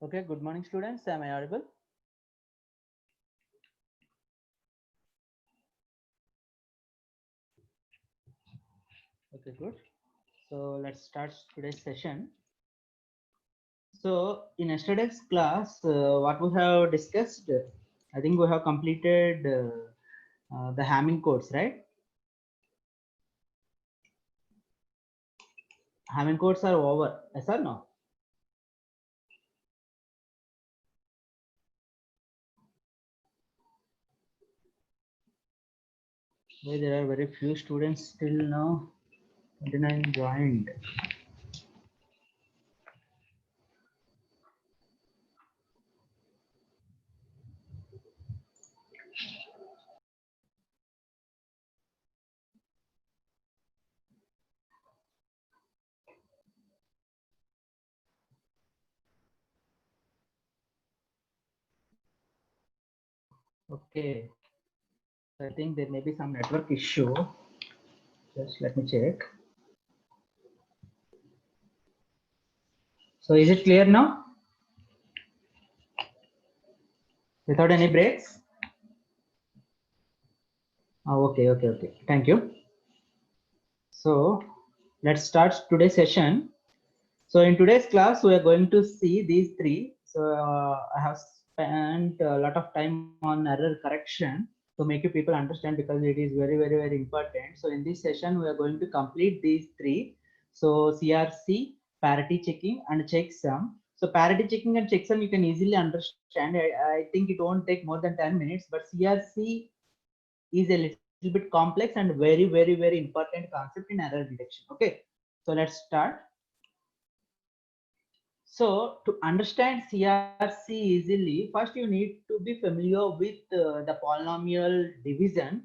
Okay, good morning, students. Am I audible? Okay, good. So let's start today's session. So in yesterday's class, what we have discussed, I think we have completed the Hamming codes, right? Hamming codes are over. Yes or no? Why there are very few students still now. 29 joined. Okay. I think there may be some network issue. Just let me check. So is it clear now? Without any breaks? Oh, okay. Thank you. So let's start today's session. So in today's class, we are going to see these three. So I have spent a lot of time on error correction to make you people understand because it is very important. So in this session, we are going to complete these three. So CRC, parity checking, and checksum. So parity checking and checksum you can easily understand. I think it won't take more than 10 minutes, but CRC is a little bit complex and very important concept in error detection. Okay, so let's start. So to understand CRC easily, first you need to be familiar with the polynomial division.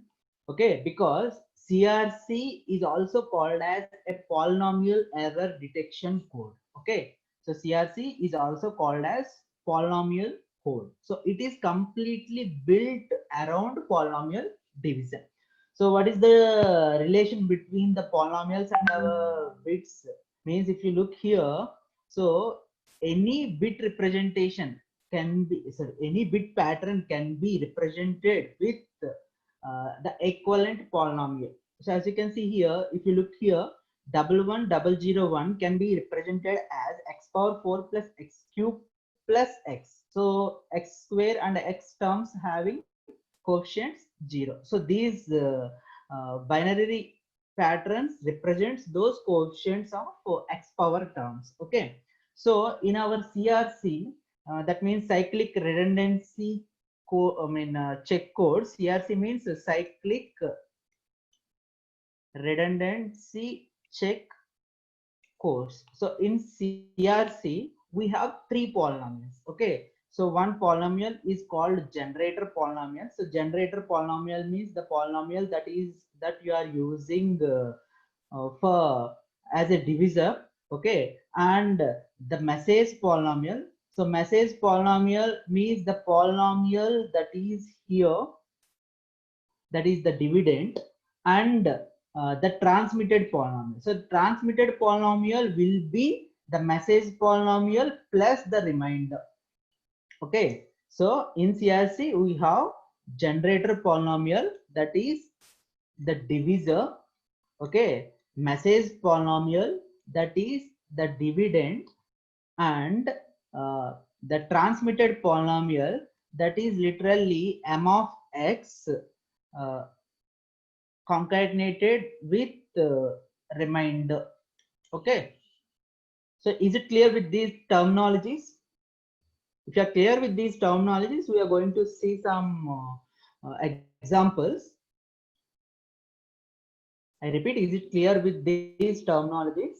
Okay, because CRC is also called as a polynomial error detection code. Okay, so CRC is also called as polynomial code. So it is completely built around polynomial division. So what is the relation between the polynomials and our bits? Means if you look here, so any bit representation can be, sorry, any bit pattern can be represented with the equivalent polynomial. So as you can see here, if you look here, 11001 can be represented as x power 4 plus x cube plus x. So x square and x terms having coefficients 0. So these binary patterns represents those coefficients of x power terms. Okay, so in our CRC, that means cyclic redundancy check code. CRC means cyclic redundancy check codes. So in CRC, we have three polynomials. Okay, so one polynomial is called generator polynomial. So generator polynomial means the polynomial that you are using for as a divisor. Okay, and the message polynomial. So message polynomial means the polynomial that is here, that is the dividend, and the transmitted polynomial. So transmitted polynomial will be the message polynomial plus the remainder. Okay, so in CRC we have generator polynomial, that is the divisor. Okay, message polynomial, that is the dividend, and the transmitted polynomial, that is literally m of x uh, concatenated with remainder. Okay, so is it clear with these terminologies? If you are clear with these terminologies, we are going to see some examples. I repeat, is it clear with these terminologies?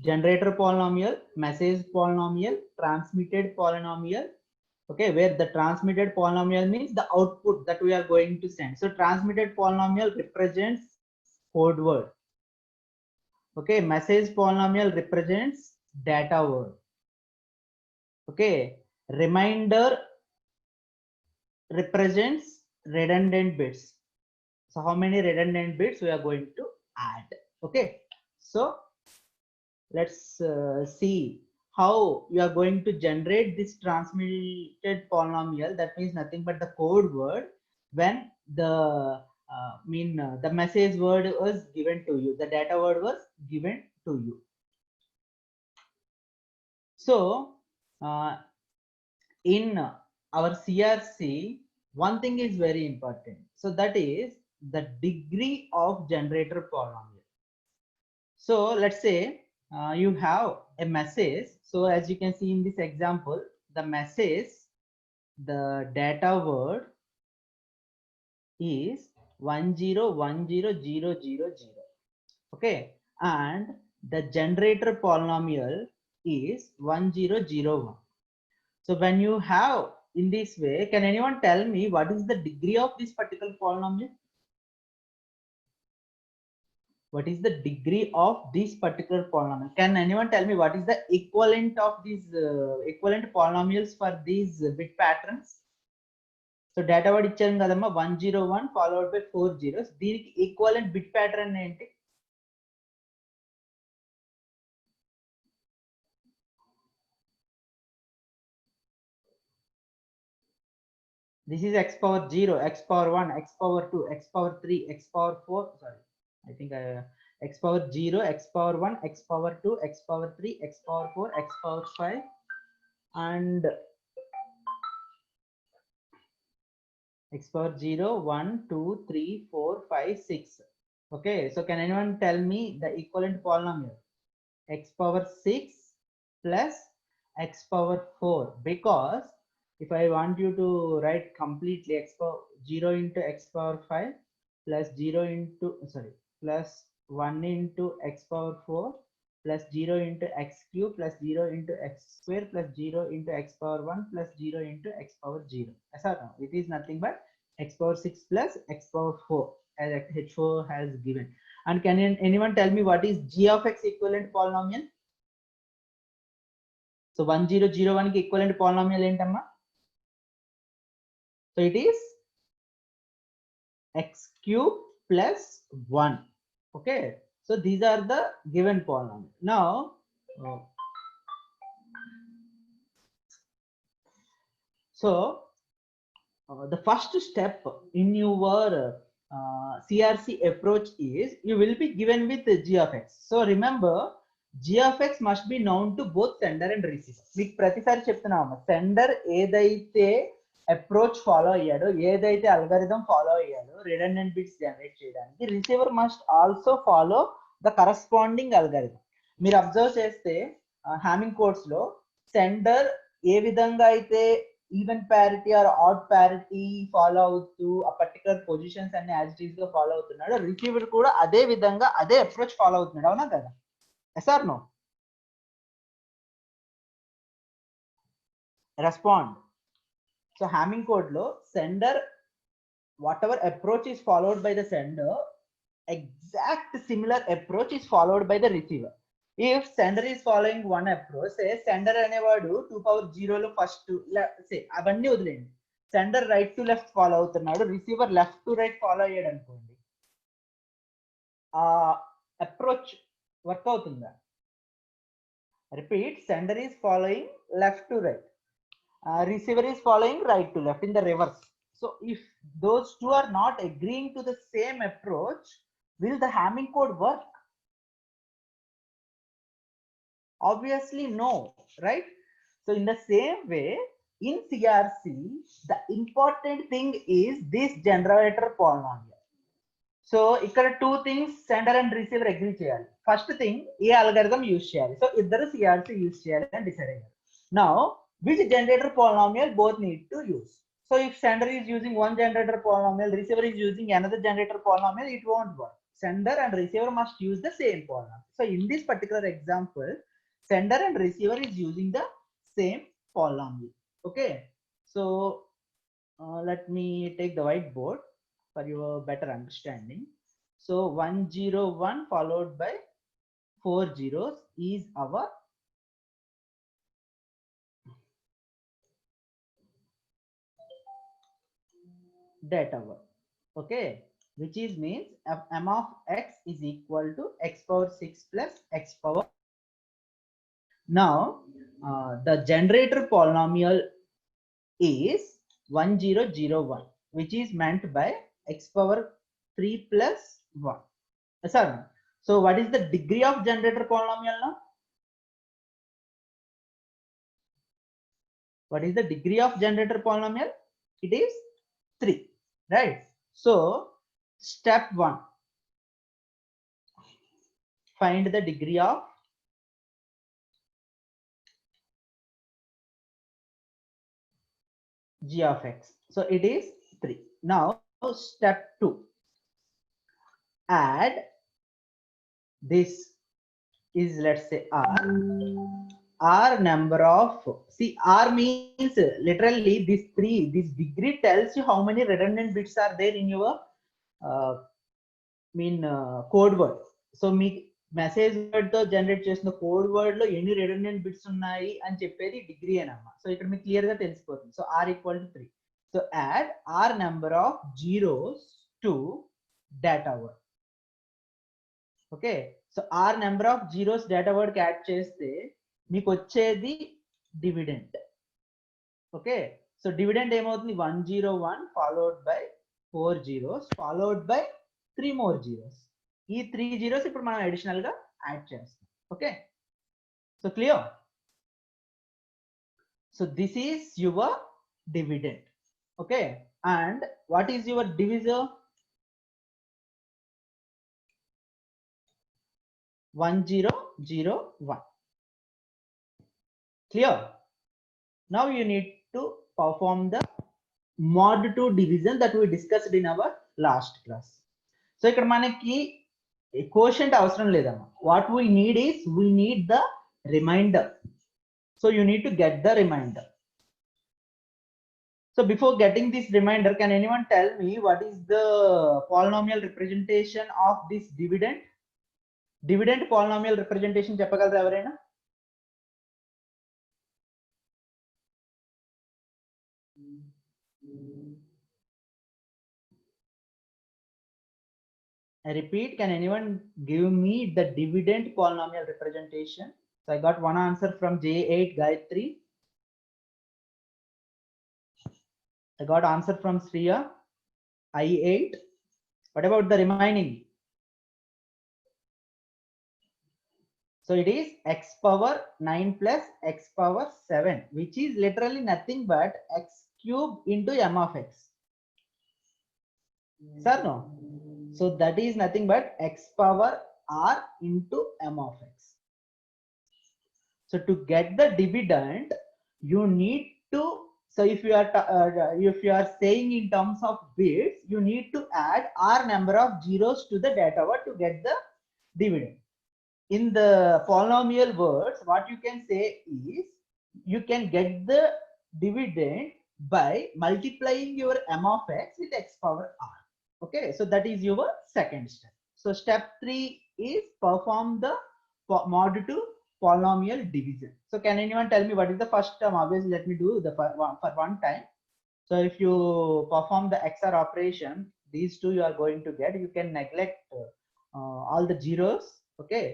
Generator polynomial, message polynomial, transmitted polynomial. Okay, where the transmitted polynomial means the output that we are going to send. So transmitted polynomial represents code word. Okay, message polynomial represents data word. Okay, remainder represents redundant bits. So how many redundant bits we are going to add? Okay, so let's see how you are going to generate this transmitted polynomial. That means nothing but the code word when the the message word was given to you, the data word was given to you. So in our CRC, one thing is very important. So that is the degree of generator polynomial. So let's say you have a message. So as you can see in this example, the message, the data word is 10100000. Okay, and the generator polynomial is 1001. So when you have in this way, can anyone tell me what is the degree of this particular polynomial? What is the degree of this particular polynomial? Can anyone tell me what is the equivalent of these equivalent polynomials for these bit patterns? So data word ఇచ్చాను కదమ్మా 101 followed by 4 zeros. దీనికి equivalent bit pattern ఏంటి? This is x power 0, x power 1, x power 2, x power 3, x power 4. Sorry, I think x power 0, x power 1, x power 2, x power 3, x power 4, x power 5, and x power 0, 1, 2, 3, 4, 5, 6. Okay, so can anyone tell me the equivalent polynomial? X power 6 plus x power 4, because if I want you to write completely, x power 0 into x power 5 plus 0 into plus 1 into x power 4 plus 0 into x cube plus 0 into x square plus 0 into x power 1 plus 0 into x power 0. Yes or no? It is nothing but x power 6 plus x power 4 as H4 has given. And can anyone tell me what is g of x equivalent polynomial? So 1001 ki equivalent polynomial entamma? So it is x cube plus 1. Okay, so these are the given polynomial. Now the first step in your CRC approach is you will be given with g of x. So remember, g of x must be known to both sender and receiver. మీకు ప్రతిసారి చెప్తున్నాము, sender ఏదైతే approach follow అయ్యాడో, ఏదైతే algorithm follow అయ్యాడో redundant bits generate చేయడానికి, receiver must also follow the corresponding algorithm. మీరు observe చేస్తే హ్యామింగ్ కోడ్స్ లో సెండర్ ఏ విధంగా అయితే even parity or odd parity follow అవుతూ ఆ పర్టికులర్ పొజిషన్స్ అన్ని యాజ్ ఇట్ ఈస్ గా ఫాలో అవుతున్నాడు, రిసీవర్ కూడా అదే విధంగా అదే అప్రోచ్ ఫాలో అవుతున్నాడు. అవునా కదా? Yes or no? Respond. So Hamming code లో sender whatever approach is followed by the sender, exact similar approach is followed by the receiver. If sender is following one approach, say sender అనేవాడు 2 power 0 లో first say అవన్నీ వదిలేండి, sender right to left follow అవుతున్నాడు, receiver left to right follow అయ్యాడు అనుకోండి, ఆ approach work అవుతుందా? Repeat, sender is following left to right, receiver is following right to left in the reverse. So if those two are not agreeing to the same approach, will the Hamming code work? Obviously no, right? So in the same way, in CRC, the important thing is this generator polynomial. So ఇక్కడ two things sender and receiver agree చేయాలి. First thing, ఏ algorithm use చేయాలి? So ఇద్దరు CRC use చేయాలి అని decide అయ్యారు. Now which generator polynomial both need to use? So if sender is using one generator polynomial, receiver is using another generator polynomial, it won't work. Sender and receiver must use the same polynomial. So in this particular example, sender and receiver is using the same polynomial. Okay, so let me take the whiteboard for your better understanding. So 101 followed by 4 zeros is our data word. Okay, which is means m of x is equal to x power 6 plus x power Now the generator polynomial is 1001, which is meant by x power 3 plus 1. Sir, so what is the degree of generator polynomial now? What is the degree of generator polynomial? It is 3, right? So step 1, find the degree of g of x. So it is 3. Now step 2, add this is, let's say, r number of, see, r means literally this degree tells you how many redundant bits are there in your code word. So me message word తో generate చేసిన code word లో ఎన్ని redundant bits ఉన్నాయి అని చెప్పేది degree అనమ్మా. So ఇక్కడ మీకు clear గా తెలిసిపోతుంది. So r equal to 3. So add r number of zeros to data word. Okay, so r number of zeros data word కి యాడ్ చేస్తే మీకు వచ్చేది డివిడెంట్. ఓకే, సో డివిడెంట్ ఏమవుతుంది, 101 followed by 4 zeros followed by 3 more zeros. ఈ 3 zeros ఇప్పుడు మనం additional గా add చేస్తాం. Okay, so clear. So this is your dividend. Okay, and what is your divisor? 1001. Clear? Now you need to perform the mod 2 division that we discussed in our last class. So ఇక్కడ మనకి quotient అవసరం లేదమ్మా. What we need is, we need the remainder. So you need to get the remainder. So before getting this remainder, can anyone tell me what is the polynomial representation of this dividend? Dividend polynomial representation చెప్పగలరా ఎవరైనా? I repeat, can anyone give me the dividend polynomial representation? So I got one answer from J8 Gayatri. I got answer from Sriya, I8. What about the remaining? So it is x power 9 plus x power 7, which is literally nothing but x cube into m of x. Sir, no? So that is nothing but x power r into m of x. So to get the dividend, you need to, so if you are saying in terms of bits, you need to add r number of zeros to the data word to get the dividend. In the polynomial words, what you can say is, you can get the dividend by multiplying your m of x with x power r. Okay, so that is your second step. So step 3 is perform the mod 2 polynomial division. So can anyone tell me what is the first term? Obviously, let me do the for one time. So if you perform the XOR operation, these two you are going to get. You can neglect all the zeros. Okay,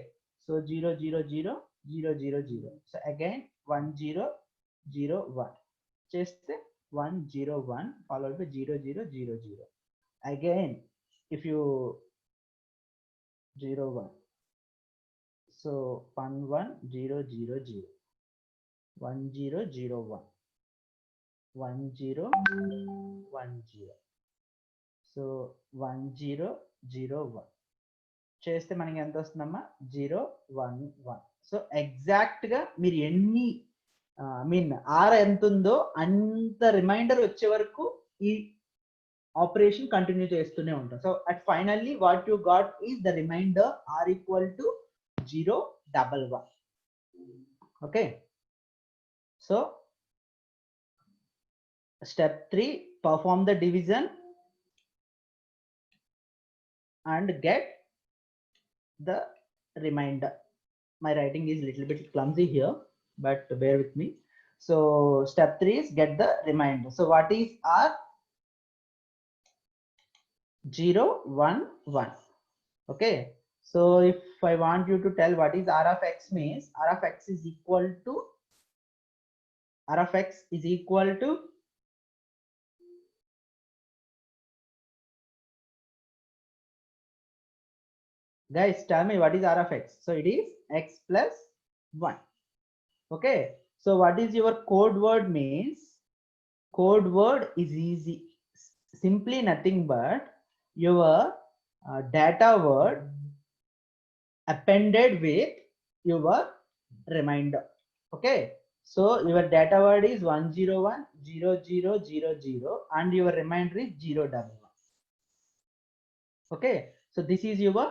so 0 0 0 0 0 0. So again 1 0 0 1. Just 1 0 1 followed by 0 0 0 0. Again, if you 0 1, so 1 1 0 0 0, 1 0 0 1, 1 0 1 0, so 1 0 0 1. చేస్తే మనకి ఎంత వస్తుందమ్మా, 0 1 1. So exact గా మీరు ఎన్ని are ఎంత ఉందో అంత రిమైండర్ వచ్చే వరకు ఈ ఆపరేషన్ కంటిన్యూ చేస్తూనే ఉంటాం. So at finally what you got is the reminder are equal to 0 1 1. Okay, so step 3, perform the division and get the remainder. My writing is a little bit clumsy here, but bear with me. So step 3 is get the remainder. So what is r? 0 1 1. Okay, So if I want you to tell what is R of X means, R of X is equal to guys, tell me what is R of X. So it is X plus 1. Okay. So what is your code word means? Code word is easy. Simply nothing but your data word appended with your reminder. Okay. So your data word is 101 0000 and your reminder is 011. Okay. So this is your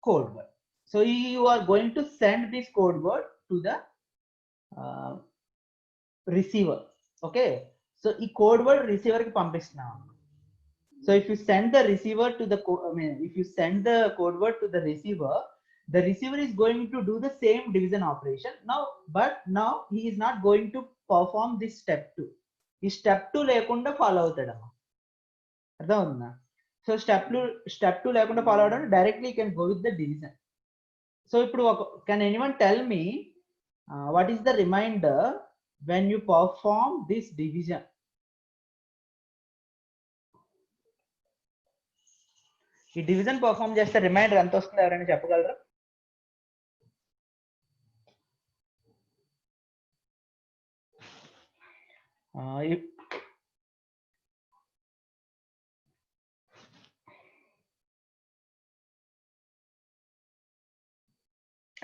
code word. So you are going to send this code word to the receiver. Okay. So ఈ code word receiver కి పంపిస్తున్నాం. So if you send the receiver to the if you send the code word to the receiver is going to do the same division operation now, but now he is not going to perform this step 2. ఈ step 2 లేకుండా follow అవుతాడమ్మా. అర్థమవుతుందా? So step 2 లేకుండా follow అవడం directly can go with the division. So ఇప్పుడు can anyone tell me what is the reminder when you perform this division? ఈ division perform చేస్తే reminder ఎంత వస్తుంది ఎవరైనా చెప్పగలరా?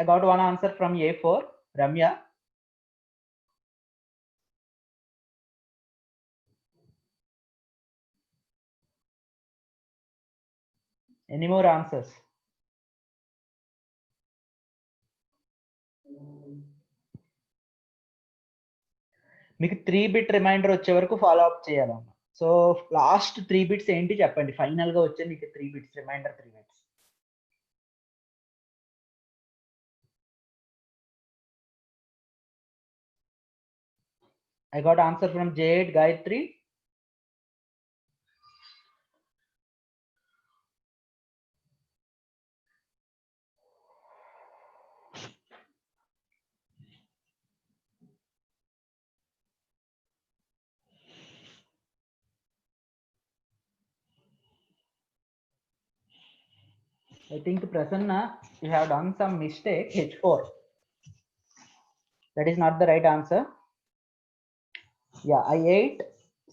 I got one answer from A4, Ramya. Any more answers? మీకు 3 bit remainder వచ్చే వరకు ఫాలో అప్ చేయాలమ్మా. సో లాస్ట్ 3 బిట్స్ ఏంటి చెప్పండి, ఫైనల్ గా వచ్చే మీకు 3 bits remainder 3 bits. I got answer from J8 Gayatri. I think Prasanna, you have done some mistake, H4. That is not the right answer. Yeah, I8,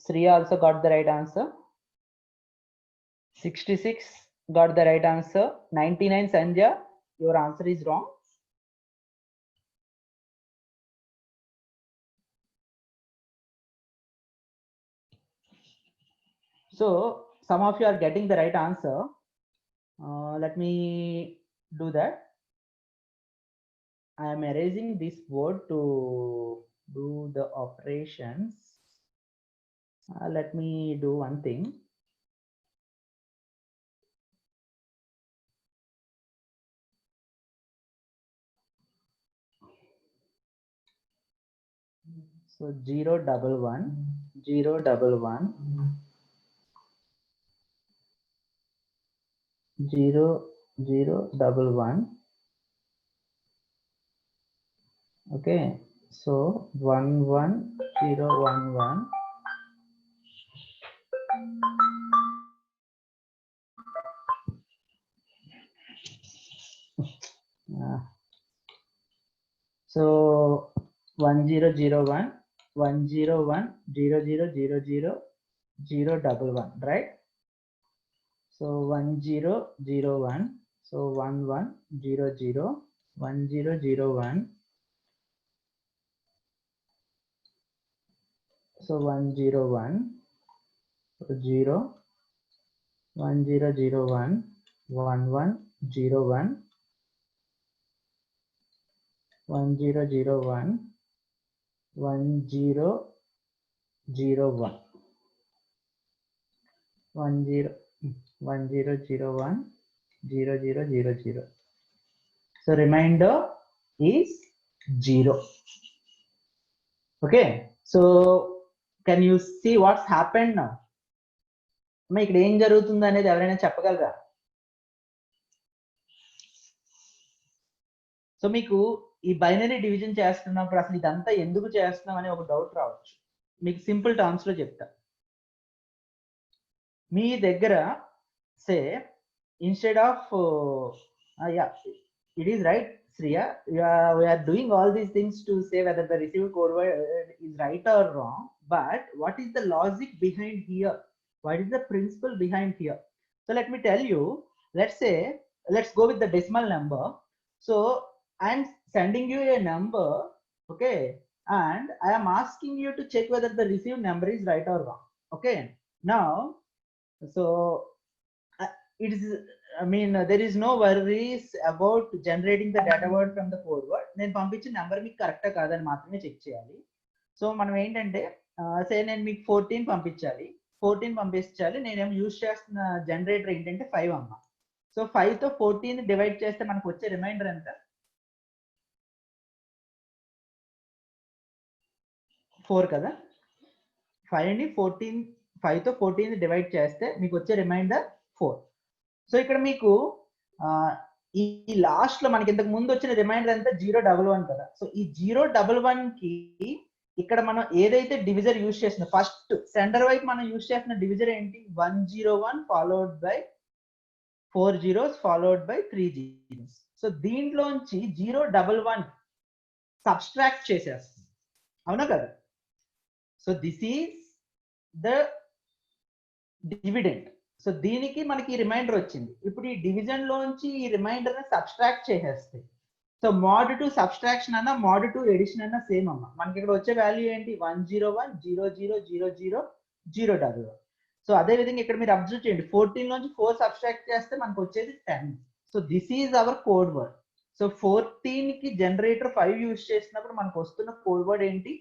Sri also got the right answer. 66 got the right answer. 99 Sanjay, your answer is wrong. So some of you are getting the right answer. Let me do that. I am erasing this word to do the operations. Let me do one thing. So 011 011 0011. Okay, so 11011. So 1001 101 0000 011, right? So 1001, so 1100 1001, so 101 0 1001 1101 1001 1001 1001 0000. So remainder is 0. Okay, so can you see what's happened now? ఇక్కడ ఏం జరుగుతుంది అనేది ఎవరైనా చెప్పగలరా? So మీకు ఈ binary division చేస్తున్నప్పుడు అసలు ఇదంతా ఎందుకు చేస్తున్నాం అనే ఒక డౌట్ రావచ్చు. మీకు సింపుల్ టర్మ్స్ లో చెప్తా. మీ దగ్గర say instead of it is right, Sriya. We are doing all these things to say whether the received code word is right or wrong. But what is the logic behind here? What is the principle behind here? So let me tell you. Let's go with the decimal number. So I am sending you a number, okay, and I am asking you to check whether the received number is right or wrong. Okay. Now, so it is, I mean, there is no worries about generating the data word from the code word. నేను పంపించిన number మీకు కరెక్టా కాదని మాత్రమే check చేయాలి. So మనం ఏంటంటే సే నేను మీకు 14 పంపించాలి, 14 పంపించాలి. నేనేమో యూజ్ చేస్తున్న జనరేటర్ ఏంటంటే 5 అమ్మ. సో 5 తో 14 డివైడ్ చేస్తే మనకు వచ్చే రిమైండర్ ఎంత? 4 కదా. 5 ని 14, 5 తో 14 డివైడ్ చేస్తే మీకు వచ్చే రిమైండర్ 4. సో ఇక్కడ మీకు ఈ లాస్ట్ లో మనకి ఇంతకు ముందు వచ్చిన రిమైండర్ అంతా 011 కదా. సో ఈ 011 కి ఇక్కడ మనం ఏదైతే డివిజర్ యూజ్ చేసిన ఫస్ట్ సెంటర్ వైపు మనం యూజ్ చేసిన డివిజర్ ఏంటి? 101 followed by 4 zeros followed by 3 zeros. So దీంట్లోంచి 011 సబ్స్ట్రాక్ట్ చేసేస్తుంది, అవునా కదా? So this is the dividend. So దీనికి మనకి రిమైండర్ వచ్చింది. ఇప్పుడు ఈ డివిజన్ లోంచి ఈ రిమైండర్ ని సబ్స్ట్రాక్ట్ చేసేస్తే, సో mod 2 సబ్స్ట్రాక్షన్ అన్న mod 2 ఎడిషన్ అన్న సేమ్ అమ్మ. మనకి ఇక్కడ వచ్చే వాల్యూ ఏంటి? 101 00 00 011. సో అదే విధంగా ఇక్కడ మీరు అబ్జర్వ్ చేయండి, 14 నుంచి 4 సబ్స్ట్రాక్ట్ చేస్తే మనకు వచ్చేది 10. So this is our code word. So 14 కి జనరేటర్ 5 యూజ్ చేసినప్పుడు మనకు వస్తున్న కోడ్ వర్డ్ ఏంటి?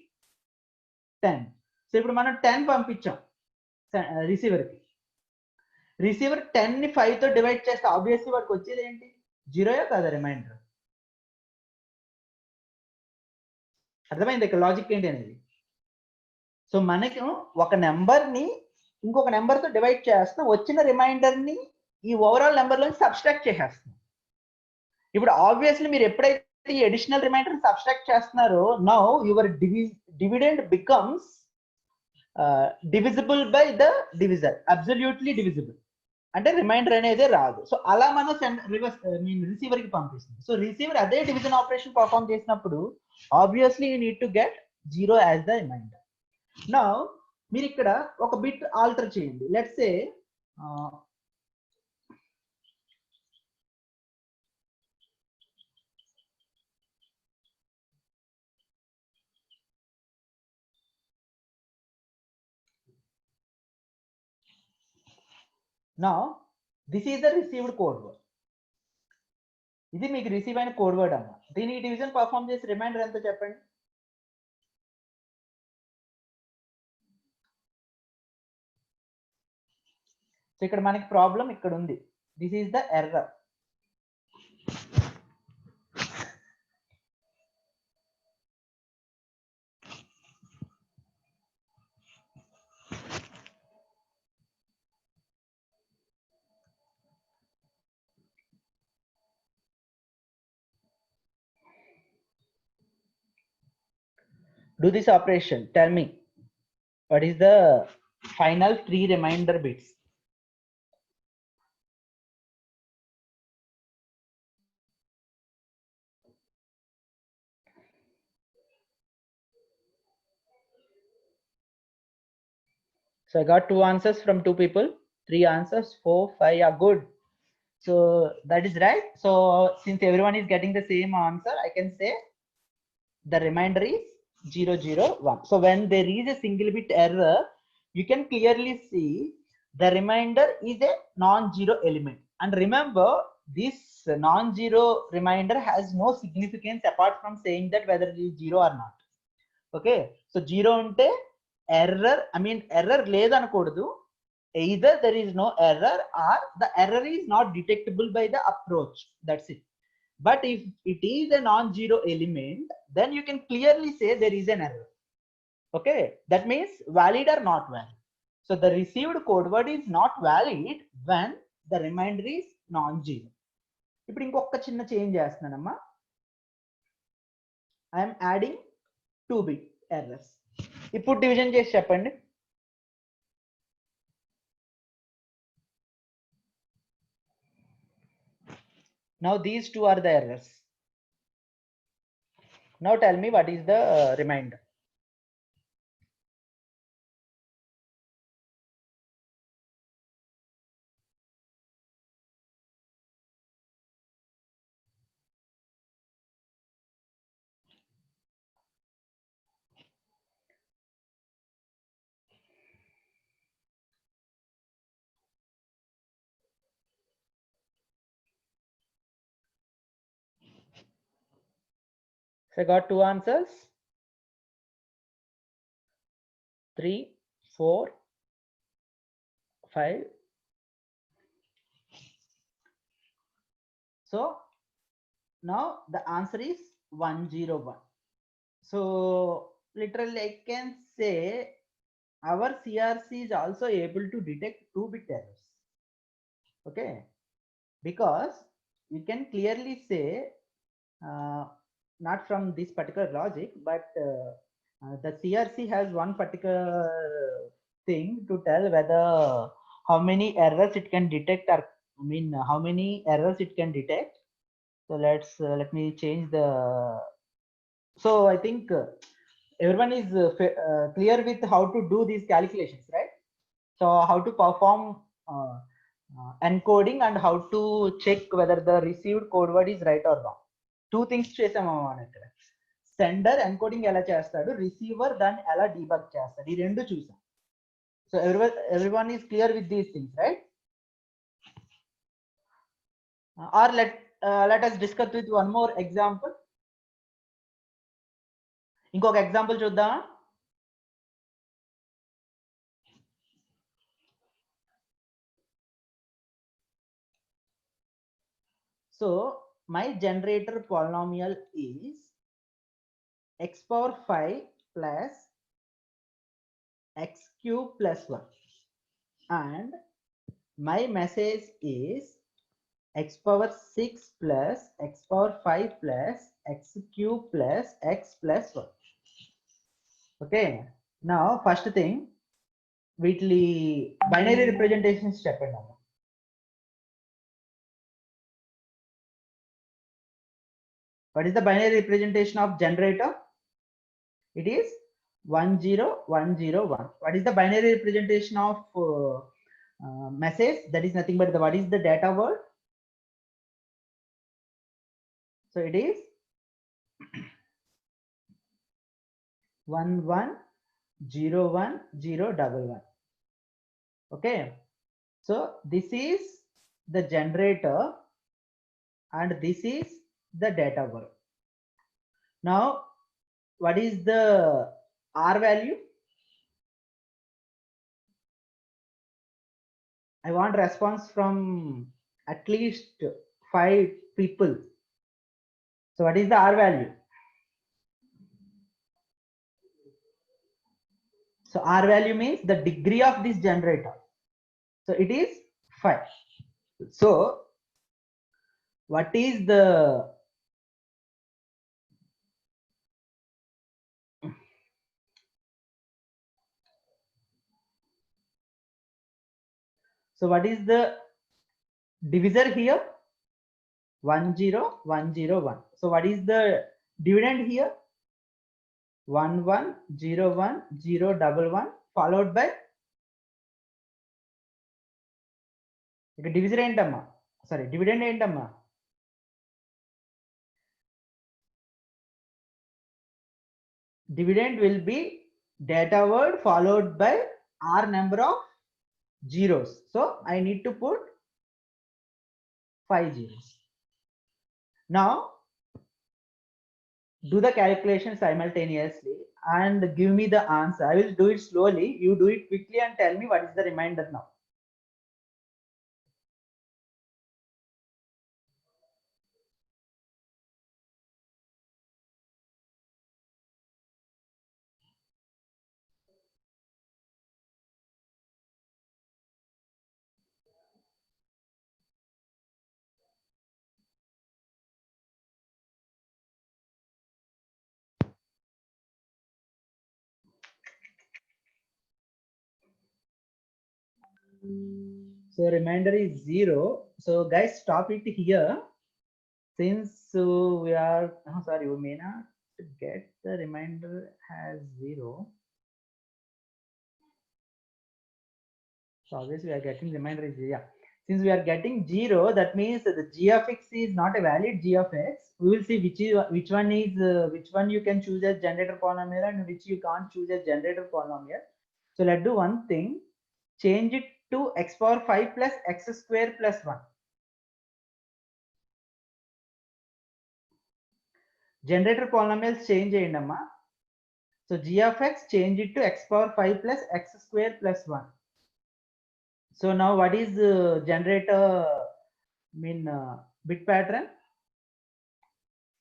10. సో ఇప్పుడు మనం 10 పంపించాం రిసీవర్ కి. రిసీవర్ 10 ని 5 తో డివైడ్ చేస్తే ఆబ్వియస్లీ వాడికి వచ్చేది ఏంటి? 0 కదా రిమైండర్. అర్థమైంది ఇక్కడ లాజిక్ ఏంటి అనేది? సో మనకి ఒక నెంబర్ ని ఇంకొక నెంబర్ తో డివైడ్ చేస్తాం, వచ్చిన రిమైండర్ ని ఈ ఓవరాల్ నెంబర్ లో సబ్స్ట్రాక్ట్ చేసేస్తాం. ఇప్పుడు ఆబ్వియస్లీ మీరు ఎప్పుడైతే ఈ అడిషనల్ రిమైండర్ సబ్స్ట్రాక్ట్ చేస్తున్నారో, now your dividend becomes divisible by the divisor, absolutely divisible. అంటే రిమైండర్ అనేది రాదు. సో అలా మనం రిసీవర్ కి పంపిస్తుంది. సో రిసీవర్ అదే డివిజన్ ఆపరేషన్ పర్ఫామ్ చేసినప్పుడు obviously you need to get 0 as the reminder. Now మీరు ఇక్కడ ఒక బిట్ ఆల్టర్ చేయండి. Let's say now this is the received code word. ఇది మీకు రిసీవ్ అయిన కోడ్ వర్డ్ అమ్మ. దీనికి డివిజన్ పర్ఫామ్ చేసి రిమైండర్ ఎంత చెప్పండి? సో ఇక్కడ మనకి ప్రాబ్లం ఇక్కడ ఉంది. This is the error. Do this operation. Tell me what is the final 3 reminder bits? So I got 2 answers from 2 people, 3 answers, 4, 5. Yeah, good. So that is right. So since everyone is getting the same answer, I can say the remainder is 001. So when there is a single bit error, you can clearly see the remainder is a non-zero element. And remember, this non-zero remainder has no significance apart from saying that whether it is 0 or not. Okay, so 0 unte error, I mean error ledanakudadu. Either there is no error or the error is not detectable by the approach. That's it. But if it is a non-zero element, then you can clearly say there is an error. Okay, that means valid or not valid. So the received code word is not valid when the remainder is non-zero. ఇప్పుడు ఇంకొక చిన్న change చేస్తున్నానమ్మా. I'm adding 2 bit errors. ఇప్పుడు division చేసి చెప్పండి. Now these two are the errors. Now tell me what is the remainder. So I got two answers. 3, 4, 5. So now the answer is 101. So literally I can say our CRC is also able to detect 2-bit errors. Okay, because you can clearly say not from this particular logic, but the CRC has one particular thing to tell whether how many errors it can detect, or I mean how many errors it can detect. So let me change the. So I think everyone is clear with how to do these calculations, right? So how to perform encoding and how to check whether the received code word is right or wrong. Two things చేసాము మనం ఇక్కడ. Sender encoding ఎలా చేస్తాడు, receiver దాన్ని ఎలా debug చేస్తాడు, ఈ రెండు చూసాం. So everyone is clear with these things, right? Or let us discuss with one more example. ఇంకొక ఎగ్జాంపుల్ చూద్దామా? So my generator polynomial is x power 5 plus x cube plus 1, and my message is x power 6 plus x power 5 plus x cube plus x plus 1. Okay, now first thing, వీటిని binary representations చెప్పండి అమ్మ. What is the binary representation of generator? It is 10101. What is the binary representation of message? That is nothing but what is the data word? So it is 1101011. Okay, so this is the generator and this is the data word. Now what is the R value? I want response from at least 5 people. So what is the R value? So R value means the degree of this generator. So it is 5. So what is the divisor here? 10101. So what is the dividend here? 1101011 followed by divisor ఏంటమ్మా, sorry, dividend ఏంటమ్మా? Dividend will be data word followed by R number of zeros. So I need to put 5 zeros. Now do the calculation simultaneously and give me the answer. I will do it slowly, you do it quickly and tell me what is the remainder now. So remainder is 0. So guys, stop it here. Since we are, oh, sorry, we may not get the remainder has 0. So obviously we are getting remainder is 0. Yeah. Since we are getting 0, that means the g of x is not a valid g of x. We will see which one is which one you can choose as generator polynomial and which you can't choose as generator polynomial. So let's do one thing. Change it to x power 5 plus x square plus 1. Generator polynomials change cheyandamma. So g of x, change it to x power 5 plus x square plus 1. So now what is generator bit pattern?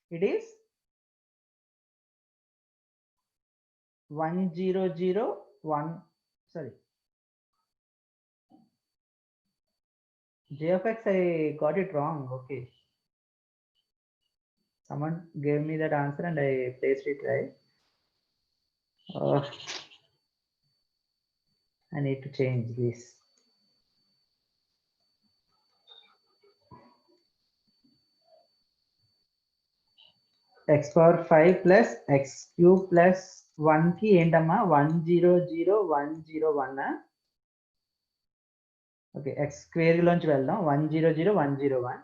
It is 1001. Sorry, g of x, I got it wrong. Okay, someone gave me that answer and I placed it right. I need to change this. X power 5 plus x cube plus 1 ki endamma 100101. Okay, x square lonchi veldam 100101.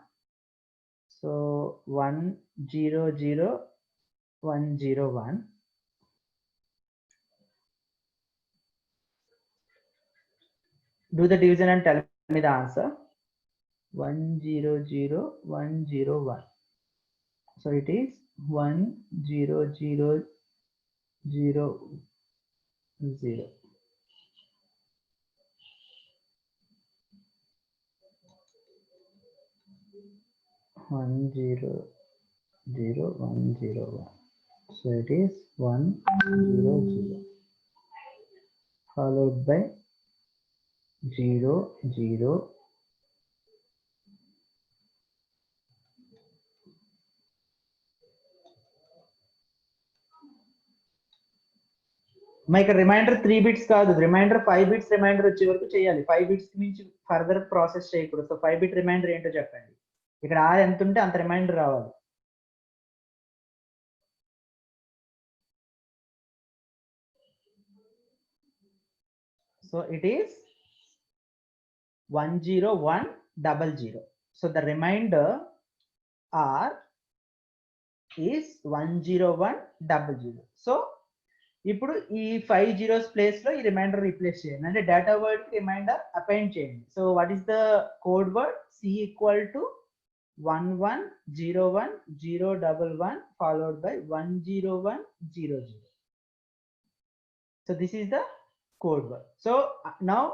So 100101. Do the division and tell me the answer. 100101. So it is 10000. 100101. So it is 100 followed by 00. My reminder 3 bits కాదు, reminder 5 bits reminder వచ్చే వరకు చేయాలి. 5 bits నుంచి further process చేయకూడదు. So 5 bit reminder ఏంటో చెప్పండి. ఇక్కడ r ఎంత ఉంటే అంత రిమైండర్ రావాలి. So it is 10100. So the remainder r is 10100. So ఇప్పుడు ఈ 5 zeros ప్లేస్ లో ఈ రిమైండర్ రీప్లేస్ చేయండి. అంటే డేటా వర్డ్ కి రిమైండర్ అపెండ్ చేయండి. So what is the code word? c equal to 1101011 followed by 10100. So this is the code word. So now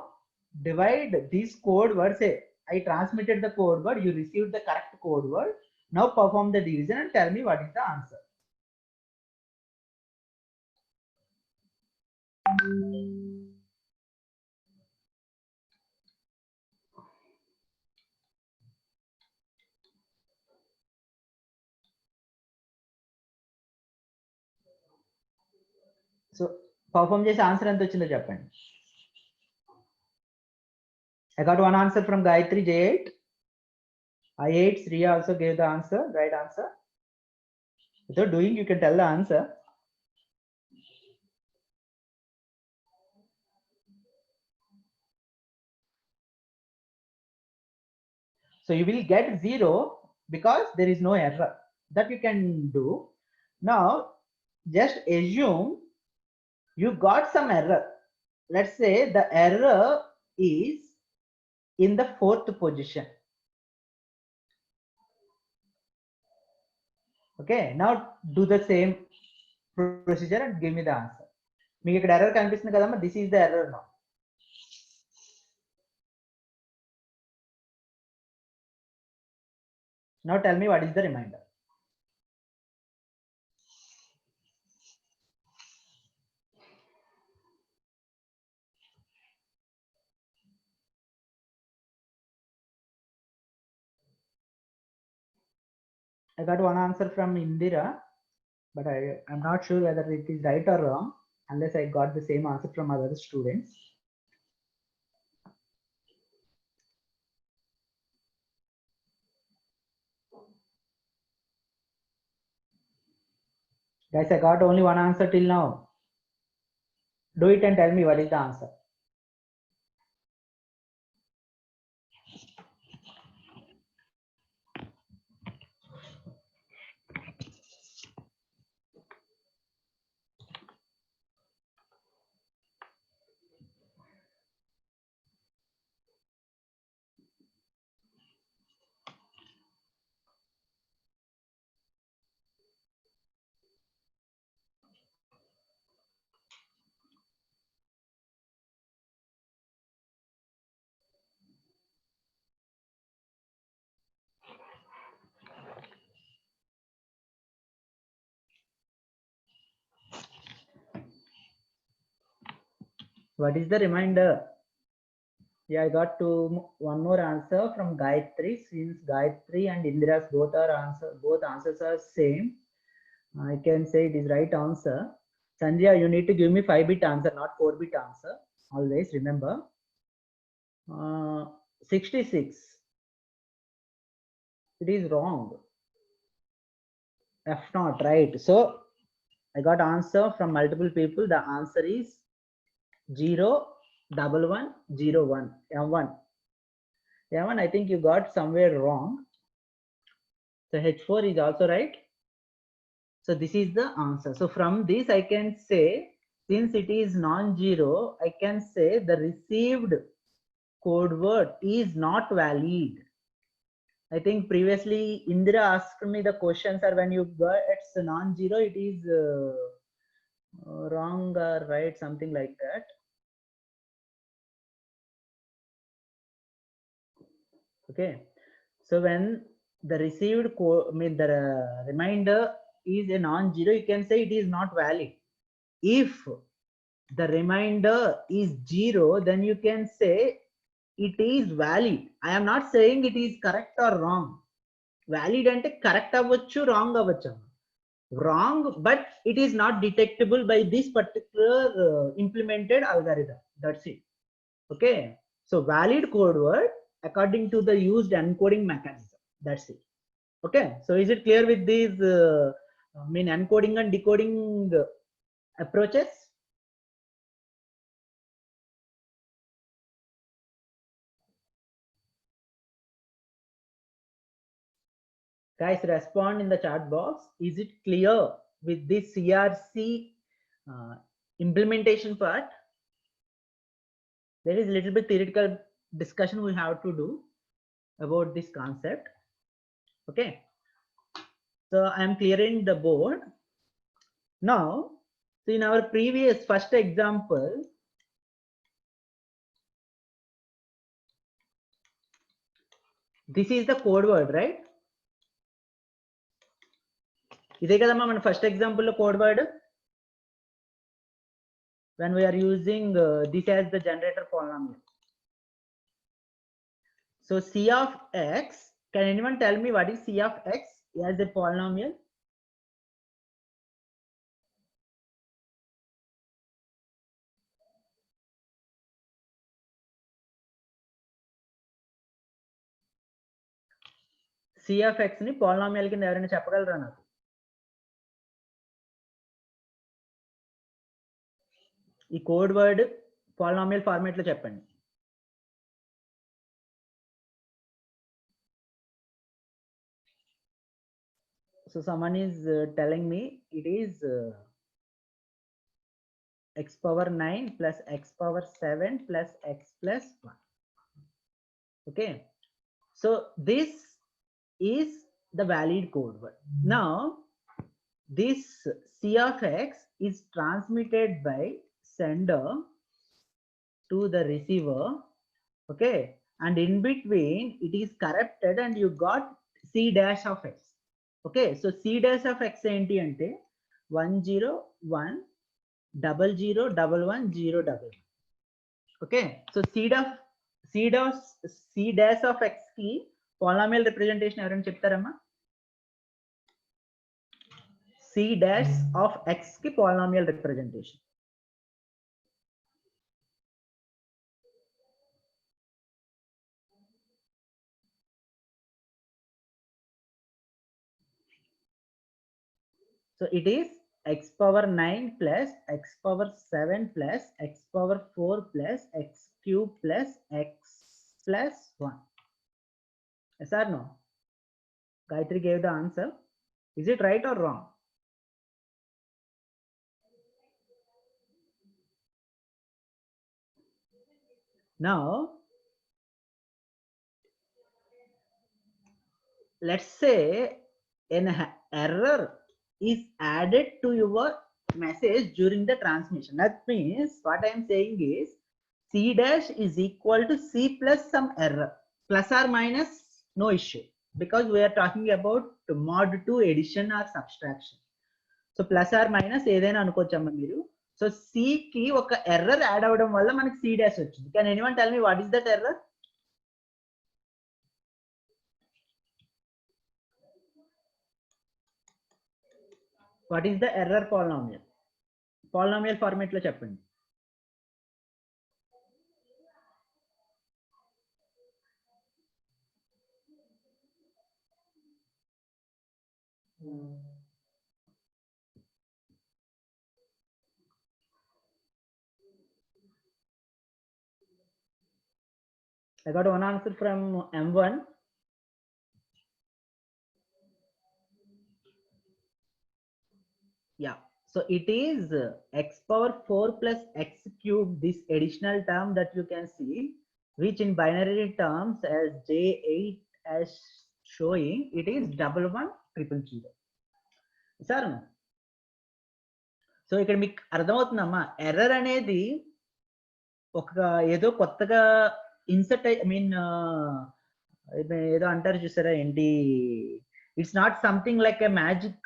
divide these code words. Say I transmitted the code word, you received the correct code word. Now perform the division and tell me what is the answer. So perform చేసి answer ఎంత వచ్చిందో చెప్పండి. I got one answer from Gayatri J8. I8 Sriya also gave the answer, right answer. Without doing, you can tell the answer. So you will get 0 because there is no error. That you can do. Now just assume you got some error. Let's say the error is in the 4th position. Okay, now do the same procedure and give me the answer. మీకు ఇక్కడ error కనిపిస్తుంది కదమ్మా, this is the error now. Now tell me what is the remainder. I got one answer from Indira, but I'm not sure whether it is right or wrong unless I got the same answer from other students. Guys, I got only one answer till now. Do it and tell me what is the answer. What is the reminder? Yeah, I got one more answer from Gayatri. Since Gayatri and Indira's both answers are same, I can say it is right answer. Sanjay, you need to give me 5-bit answer, not 4-bit answer. Always remember. 66. It is wrong. F not right. So I got answer from multiple people. The answer is 01101 M1. M1, I think you got somewhere wrong. So H4 is also right. So this is the answer. So from this I can say, since it is non-zero, I can say the received code word is not valid. I think previously Indira asked me the questions are when you got it's non-zero, it is wrong or right, something like that. Okay. So when the received code, the reminder is a non-zero, you can say it is not valid. If the remainder is 0, then you can say it is valid. I am not saying it is correct or wrong. Valid ante correct avvachu, wrong avvachu. Wrong, but it is not detectable by this particular implemented algorithm. That's it. Okay. So valid code word according to the used encoding mechanism. That's it. Okay. So is it clear with these encoding and decoding approaches? Guys, respond in the chat box. Is it clear with this CRC implementation part? There is a little bit theoretical discussion we have to do about this concept. Okay. So I am clearing the board. Now, so in our previous first example, this is the code word, right? ఇదే కదమ్మా మన first example code word when we are using this as the generator polynomial. So C of x, can anyone tell me what is C of x as a polynomial? C of x ని polynomial కింద ఎవరైనా చెప్పగలరా నాకు? ఈ code word polynomial format లో చెప్పండి. So someone is telling me it is x power 9 plus x power 7 plus x plus 1. Okay. So this is the valid code word. Now this C of x is transmitted by sender to the receiver. Okay. And in between it is corrupted and you got C dash of x. Okay. So C dash of x enti ante 101 001101. Okay. So C dash of x ki polynomial representation ఎవరైనా చెప్తారమ్మా? C dash of x ki polynomial representation. So it is x power 9 plus x power 7 plus x power 4 plus x cube plus x plus 1. Yes or no? Gayatri gave the answer. Is it right or wrong? Now, let's say an error is added to your message during the transmission. That means what I am saying is C dash is equal to C plus some error, plus or minus, no issue, because we are talking about mod 2 addition or subtraction. So plus or minus ఏదైనా అనుకోవచ్చమ్మా మీరు. So C కి ఒక error add అవడం వల్ల మనకి C dash వచ్చింది. Can anyone tell me what is that error? What is the error polynomial? Polynomial format లో చెప్పండి. I got one answer from M1. Yeah, so it is x power 4 plus x cube, this additional term that you can see, which in binary terms as J8 as showing, it is 111000. Sir, so ఇక్కడ మీకు అర్థమవుతుందమ్మా, error అనేది ఒక ఏదో కొత్తగా insert ఏదో అంటారు చూసారా ఏంటి, it's not something like a magic.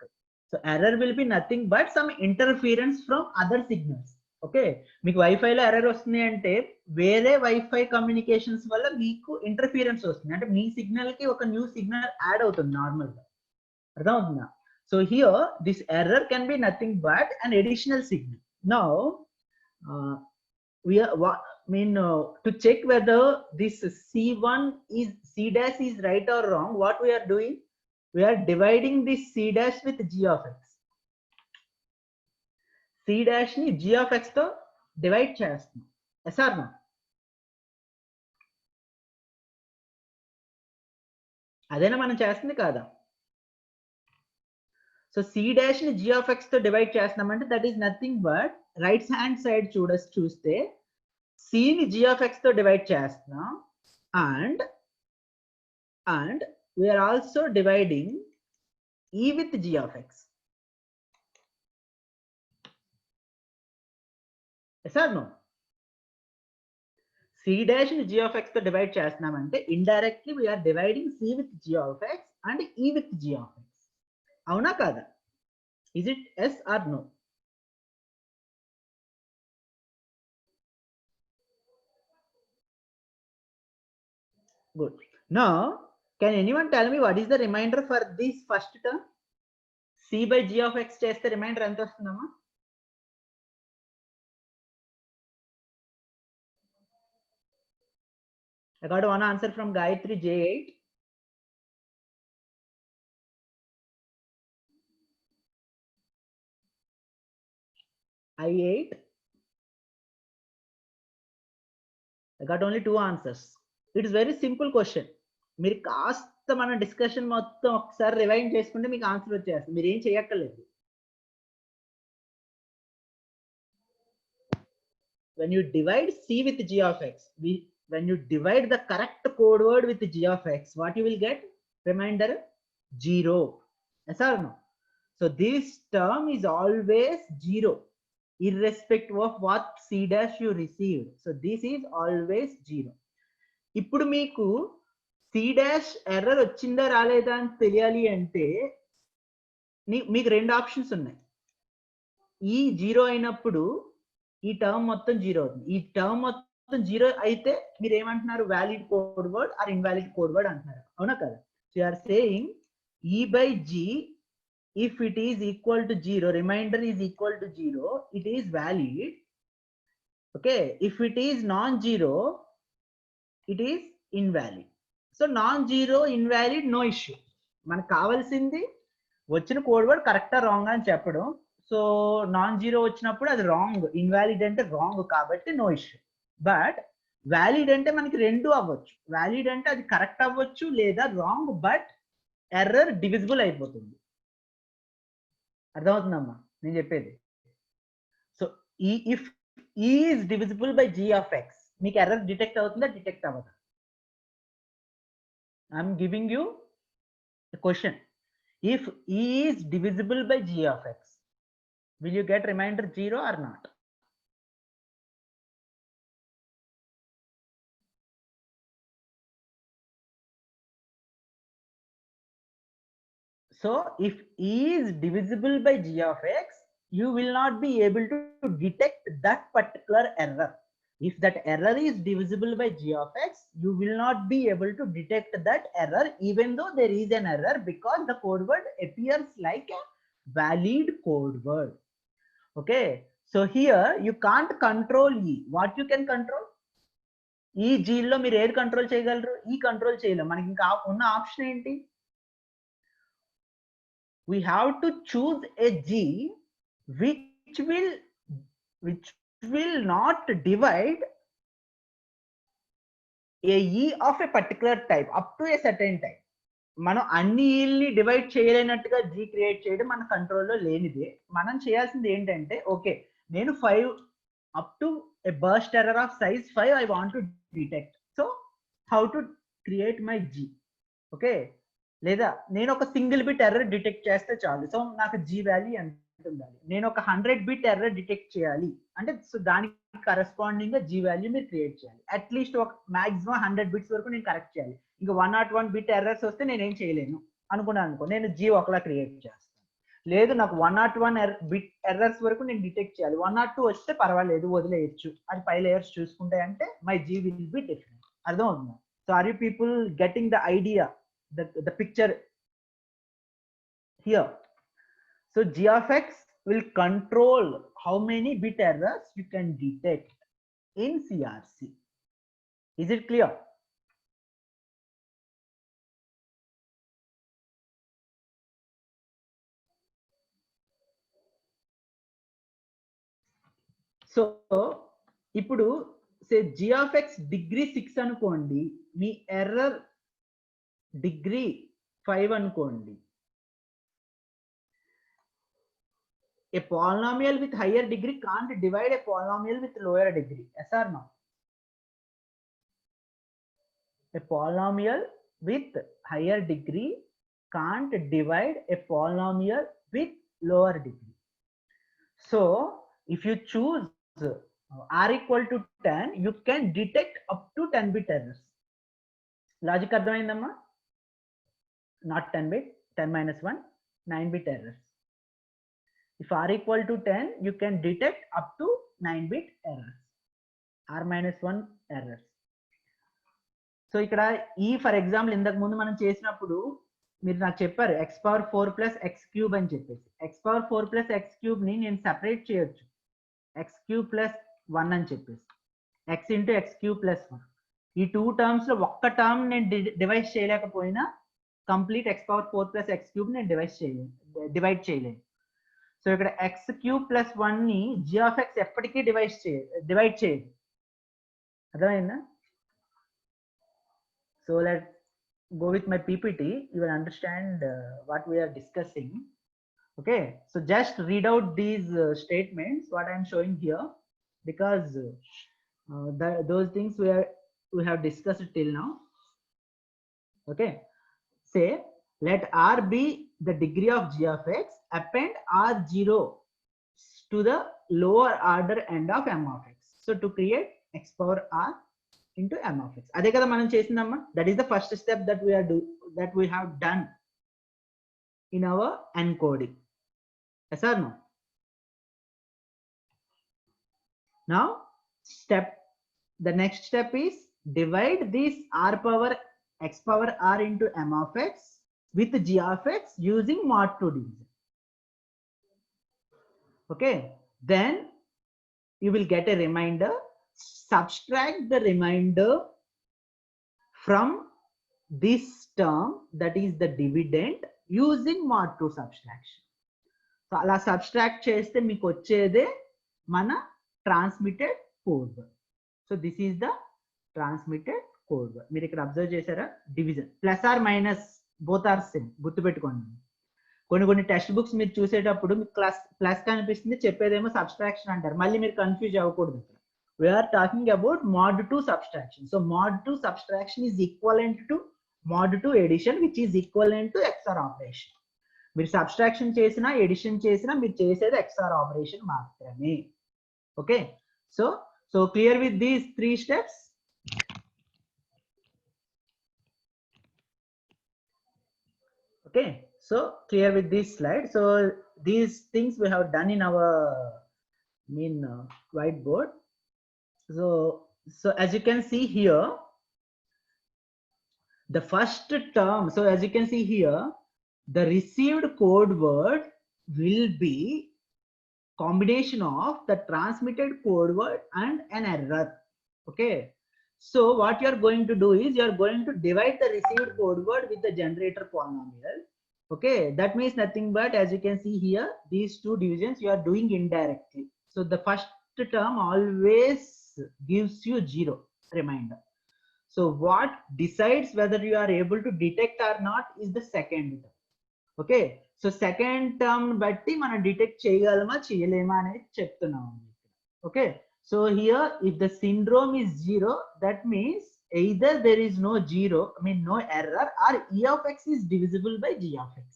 So error will be nothing but some interference from other signals. Okay, మీకు వైఫైలో ఎర్రర్ వస్తుంది అంటే వేరే వైఫై కమ్యూనికేషన్స్ వల్ల మీకు ఇంటర్ఫియరెన్స్ వస్తుంది, అంటే మీ సిగ్నల్ కి ఒక న్యూ సిగ్నల్ యాడ్ అవుతుంది నార్మల్ గా. అర్థమవుతుందా? So here this error can be nothing but an additional signal. Now we are to check whether this C1 is C dash is right or wrong, what we are doing, we are dividing this C dash with G of x. C dash ni G of x to divide chestam. Yes or no? అదేనా మనం చేస్తుంది కాదా? So C dash ని G of x తో divide చేస్తున్నామంటే that is nothing but right hand side చూస్తే C ని G of x తో డివైడ్ చేస్తున్నాం and we're also dividing E with G of x. Yes or no? C dash ని G of x తో divide చేస్తున్నామంటే indirectly we're dividing C with G of x and E with G of x. అవునా కాదా? Is it yes or no? Good. Now, can anyone tell me what is the remainder for this first term? C by G of x చేస్తే reminder ఎంత వస్తుందమ్మా? I got one answer from Gayatri J8. I8. I got only two answers. It is very simple question. మీరు కాస్త మన discussion మొత్తం ఒకసారి rewind చేసుకుంటే మీకు ఆన్సర్ వచ్చేస్తుంది, మీరు ఏం చేయక్కర్లేదు. When you divide C with G of x, when you divide the correct code word with G of x, what you will get? Remainder 0. Yes or no? So this term is always 0 irrespective of what C dash you received. So this is always 0. ఇప్పుడు మీకు C dash error వచ్చిందా రాలేదా అని తెలియాలి అంటే మీకు రెండు options ఉన్నాయి. ఈ 0 అయినప్పుడు ఈ టర్మ్ మొత్తం 0 అవుతుంది. ఈ టర్మ్ మొత్తం 0 అయితే మీరు ఏమంటున్నారు? Valid code word or invalid code word అంటున్నారు, అవునా కదా? So you are saying E by G, if it is equal to 0, remainder is equal to 0, it is valid. Okay, if it is non-zero, it is invalid. So non-zero, invalid, no issue. మనకు కావాల్సింది వచ్చిన code word కరెక్టా wrong అని చెప్పడం. So so non zero వచ్చినప్పుడు అది wrong, invalid అంటే wrong కాబట్టి నో ఇష్యూ. బట్ వ్యాలిడ్ అంటే మనకి రెండు అవ్వచ్చు. వ్యాలిడ్ అంటే అది కరెక్ట్ అవ్వచ్చు లేదా రాంగ్, బట్ ఎర్రర్ డివిజిబుల్ అయిపోతుంది. అర్థమవుతుందమ్మా నేను చెప్పేది? So if is divisible by G of x, మీకు ఎర్రర్ డిటెక్ట్ అవుతుందా, డిటెక్ట్ అవ్వదా? I'm giving you question. If E is divisible by G of X, will you get remainder 0 or not? So if E is divisible by G of X, you will not be able to detect that particular error. If that error is divisible by G of X, you will not be able to detect that error even though there is an error, because the code word appears like a valid code word. Okay, so here you can't control E. What you can control? ఈ జీల్లో మీరు ఏది control చేయగలరు? ఈ control చేయలేం. మనకి ఇంకా ఉన్న option ఏంటి? we have to choose a G which will not divide a E of a particular type up to a certain type. మనం అన్ని ఈల్ని డివైడ్ చేయలేనట్టుగా జీ క్రియేట్ చేయడం మన కంట్రోల్లో లేనిదే. మనం చేయాల్సింది ఏంటంటే, ఓకే నేను 5 up to a burst error of size 5 I want to detect. So how to create my G? Okay, లేదా నేను ఒక సింగిల్ బిట్ ఎర్రర్ డిటెక్ట్ చేస్తే చాలు. సో నాకు జీ వాల్యూ ఎంత ఉండాలి? నేను ఒక 100 బిట్ ఎర్రర్ డిటెక్ట్ చేయాలి అంటే, సో దానికి కరెస్పాండింగ్ గా జీ వాల్యూ మీరు క్రియేట్ చేయాలి. అట్లీస్ట్ ఒక మాక్సిమం 100 బిట్స్ వరకు నేను కరెక్ట్ చేయాలి. ఇంకా 101 బిట్ ఎర్రర్స్ వస్తే నేనేం చేయలేను అనుకున్నాను అనుకో, నేను జీ ఒకలా క్రియేట్ చేస్తాను. లేదు నాకు 101 బిట్ ఎర్రర్స్ వరకు నేను డిటెక్ట్ చేయాలి, 102 వస్తే పర్వాలేదు వదిలేయచ్చు, అది 5 లేయర్స్ చూసుకుంటాయి అంటే my G will be different. అర్థం అవుతుందా? So are you people getting the idea, the picture here? So G of X will control how many bit errors you can detect in CRC. Is it clear? So ఇప్పుడు సే G of X degree 6 అనుకోండి, మీ error degree 5 అనుకోండి. A polynomial with higher degree can't divide a polynomial with lower degree. Yes or no? A polynomial with higher degree can't divide a polynomial with lower degree. So if you choose r equal to 10, you can detect up to 10 bit errors. Logic ardhamaindamma? Not 10 bit, 10 minus 1, 9 bit errors. If r equal to 10, you can detect up to 9 bit errors, r minus 1 errors. So ఇక్కడ ఈ for example ఇంతకు ముందు మనం చేసినప్పుడు మీరు నాకు చెప్పారు x power 4 plus x cube అని చెప్పేసి. x power 4 plus x cube ని నేను సెపరేట్ చేయొచ్చు, ఎక్స్ క్యూబ్ ప్లస్ 1 అని చెప్పేసి, x into X cube plus 1. ఈ 2 టర్మ్స్ లో ఒక్క టర్మ్ నేను డివైడ్ చేయలేకపోయినా complete x power 4 plus x cube నేను డివైడ్ చేయలేను. సో ఇక్కడ ఎక్స్ క్యూబ్ ప్లస్ 1 ని g ఆఫ్ x ఎప్పటికీ డివైడ్ చేయదు. అర్థమైందా? So let's go with my PPT. You will understand what we are discussing. Okay, so just read out these statements what I am showing here, because those things we have discussed till now. Okay, say let R be the degree of G of X, append R0 to the lower order end of M of X. So to create x power R into M of X. అదే కదా మనం చేసిందమ్మా. That is the first step that we have done in our encoding. Yes or no? Now the next step is divide this R power x power R into M of X with G of X using mod 2 division. Okay, then you will get a remainder. Subtract the remainder from this term, that is the dividend, using mod 2 subtraction. So అలా subtract చేస్తే మీకు వచ్చేదే మన transmitted code word. So this is the transmitted code word. మీరు ఇక్కడ observe చేశారా, division plus or minus both are same, గుర్తుపెట్టుకోండి. కొన్ని టెక్స్ట్ బుక్స్ మీరు చూసేటప్పుడు మీకు ప్లస్ కనిపిస్తుంది, చెప్పేదేమో సబ్స్ట్రాక్షన్ అంటారు, మళ్ళీ మీరు కన్ఫ్యూజ్ అవ్వకూడదు. We are talking about mod 2 subtraction. So mod 2 subtraction is equivalent to mod 2 addition, which is equivalent to XOR operation. మీరు సబ్స్ట్రాక్షన్ చేసినా ఎడిషన్ చేసినా మీరు చేసేది XOR ఆపరేషన్ మాత్రమే. Okay, so clear with these 3 steps. Okay, so clear with this slide. So these things we have done in our whiteboard. So as you can see here, the first term, so as you can see here, the received code word will be combination of the transmitted code word and an error. Okay, so what you are going to do is you are going to divide the received code word with the generator polynomial. Okay, that means nothing but, as you can see here, these two divisions you are doing indirectly. So the first term always gives you 0 remainder. So what decides whether you are able to detect or not is the second term. Okay, so second term batti mana detect cheyagalama cheyalema anedi cheptunnam. Okay, so here if the syndrome is 0, that means either there is no 0, no error, or E of x is divisible by G of x.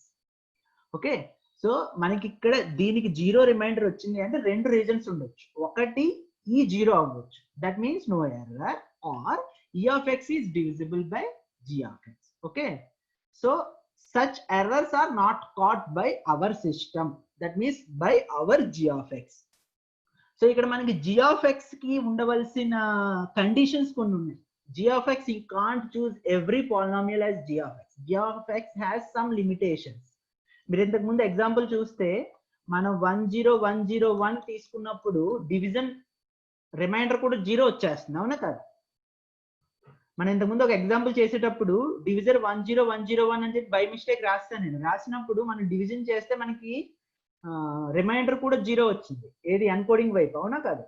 Okay, so మనకి ఇక్కడ దీనికి 0 reminder వచ్చింది అంటే 2 reasons ఉండొచ్చు. ఒకటి ఈ 0 అవ్వచ్చు, that means no error, or E of x is divisible by G of x. Okay, so such errors are not caught by our system, that means by our G of x. So ఇక్కడ మనకి G of x కి ఉండవలసిన conditions కొన్ని ఉన్నాయి. G of x, you can't choose every polynomial as G of x. G of x has some limitations. మీరు ఇంతకు ముందు example చూస్తే మనం 10101 తీసుకున్నప్పుడు డివిజన్ రిమైండర్ కూడా 0 వచ్చేస్తుంది, అవునా కాదు? మనం ఇంతకు ముందు ఒక ఎగ్జాంపుల్ చేసేటప్పుడు డివిజన్ 10101 అని చెప్పి బై మిస్టేక్ రాస్తాను నేను. రాసినప్పుడు మనం డివిజన్ చేస్తే మనకి రిమైండర్ కూడా 0 వచ్చింది, ఏది ఎన్కోడింగ్ వైపు, అవునా కాదు?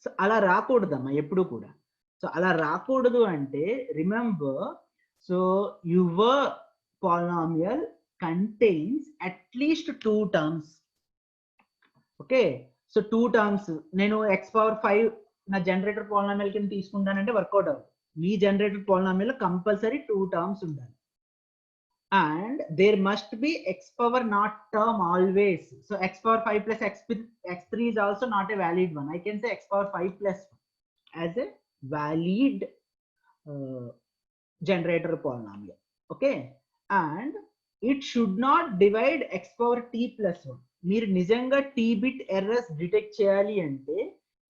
సో అలా రాకూడదమ్మా ఎప్పుడు కూడా. సో అలా రాకూడదు అంటే remember, so your polynomial contains at least 2 terms. Okay, so 2 terms నేను x power 5 నా జనరేటర్ polynomial కింద తీసుకుంటానంటే వర్కౌట్ అవుతుంది. మీ జనరేటర్ polynomial కంపల్సరీ 2 terms ఉండాలి. And there must be x power not term always. So x power 5 plus x3 is also not a valid one. I can say x power 5 plus 1 as a valid generator polynomial. Okay, and it should not divide x power t plus 1. మీరు నిజంగా t bit errors detect చేయాలి అంటే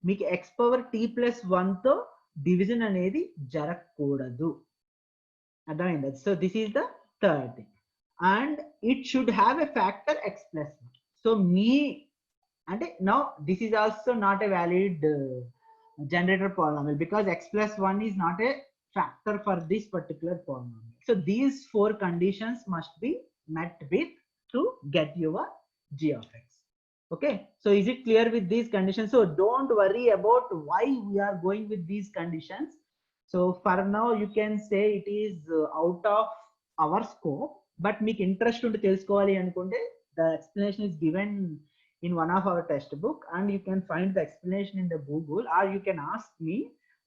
మీకు x power t plus 1 తో division అనేది జరగకూడదు, అర్థమైందా? So this is the third thing. And it should have a factor x plus 1. So మీ అంటే now this is also not a valid generator polynomial because x plus 1 is not a factor for this particular polynomial. So these 4 conditions must be met with to get your G of x. Okay, so is it clear with these conditions? So don't worry about why we are going with these conditions. So for now you can say it is out of our scope, but meek interest unte telusukovali anukunte the explanation is given in one of our textbook and you can find the explanation in the Google, or you can ask me.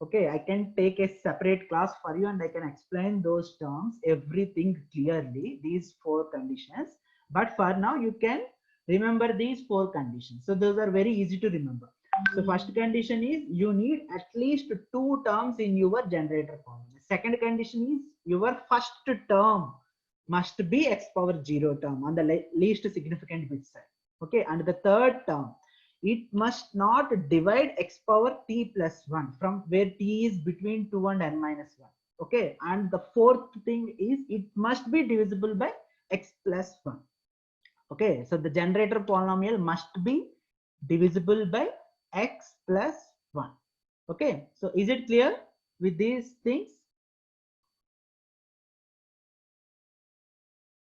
Okay, I can take a separate class for you and I can explain those terms, everything clearly, these 4 conditions. But for now you can remember these 4 conditions. So those are very easy to remember. So first condition is you need at least 2 terms in your generator polynomial. Second condition is your first term must be x power 0 term on the least significant bit side. Okay, and the third term, it must not divide x power t plus 1 from where t is between 2 and n minus 1. Okay, and the fourth thing is it must be divisible by x plus 1. Okay, so the generator polynomial must be divisible by x plus 1. Okay, so is it clear with these things?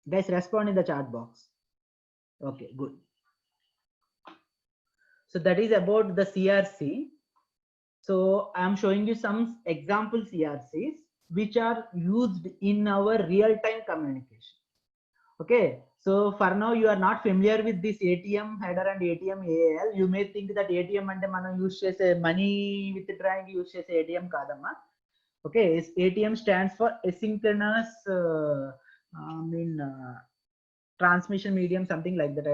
Guys, respond in the chat box. Okay, good. So that is about the CRC. So I am showing you some example CRCs which are used in our real-time communication. Okay, so for now you are not familiar with this ATM header and ATM AAL. You may think that ATM ante మనం use చేసే money withdrawing use చేసే ATM కాదమ్మా. Okay, ATM stands for asynchronous transmission medium, something like that.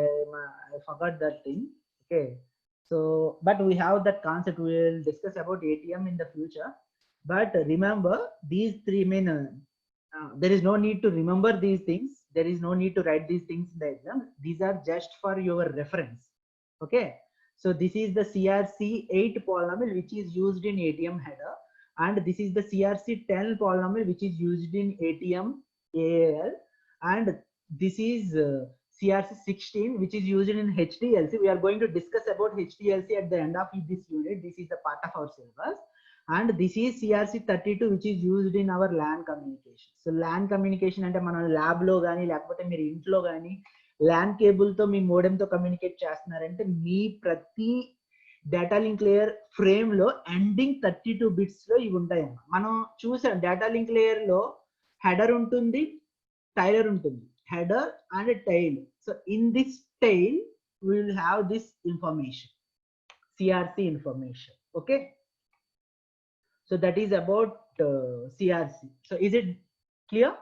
I forgot that thing. Okay, so but we have that concept. We will discuss about ATM in the future. But remember these three main. There is no need to remember these things. There is no need to write these things in the exam. These are just for your reference. Okay. So this is the CRC8 polynomial which is used in ATM header, and this is the CRC10 polynomial which is used in ATM AAL, and this is CRC16 which is used in HDLC. We are going to discuss about HDLC at the end of this unit. This is the part of our syllabus. And this is CRC32 which is used in our LAN communication. So LAN communication అంటే మనం lab లో కానీ లేకపోతే మీరు ఇంట్లో కానీ LAN cable తో మీ modem తో కమ్యూనికేట్ చేస్తున్నారంటే మీ ప్రతి డేటా లింక్ లేయర్ ఫ్రేమ్ లో ఎండింగ్ 32 బిట్స్ లో ఇవి ఉంటాయన్న. మనం చూసాం డేటా లింక్ లేయర్ లో హెడర్ ఉంటుంది, టైలర్ ఉంటుంది, header and a tail. So in this tail we will have this information, CRC information. Okay, so that is about CRC. So is it clear?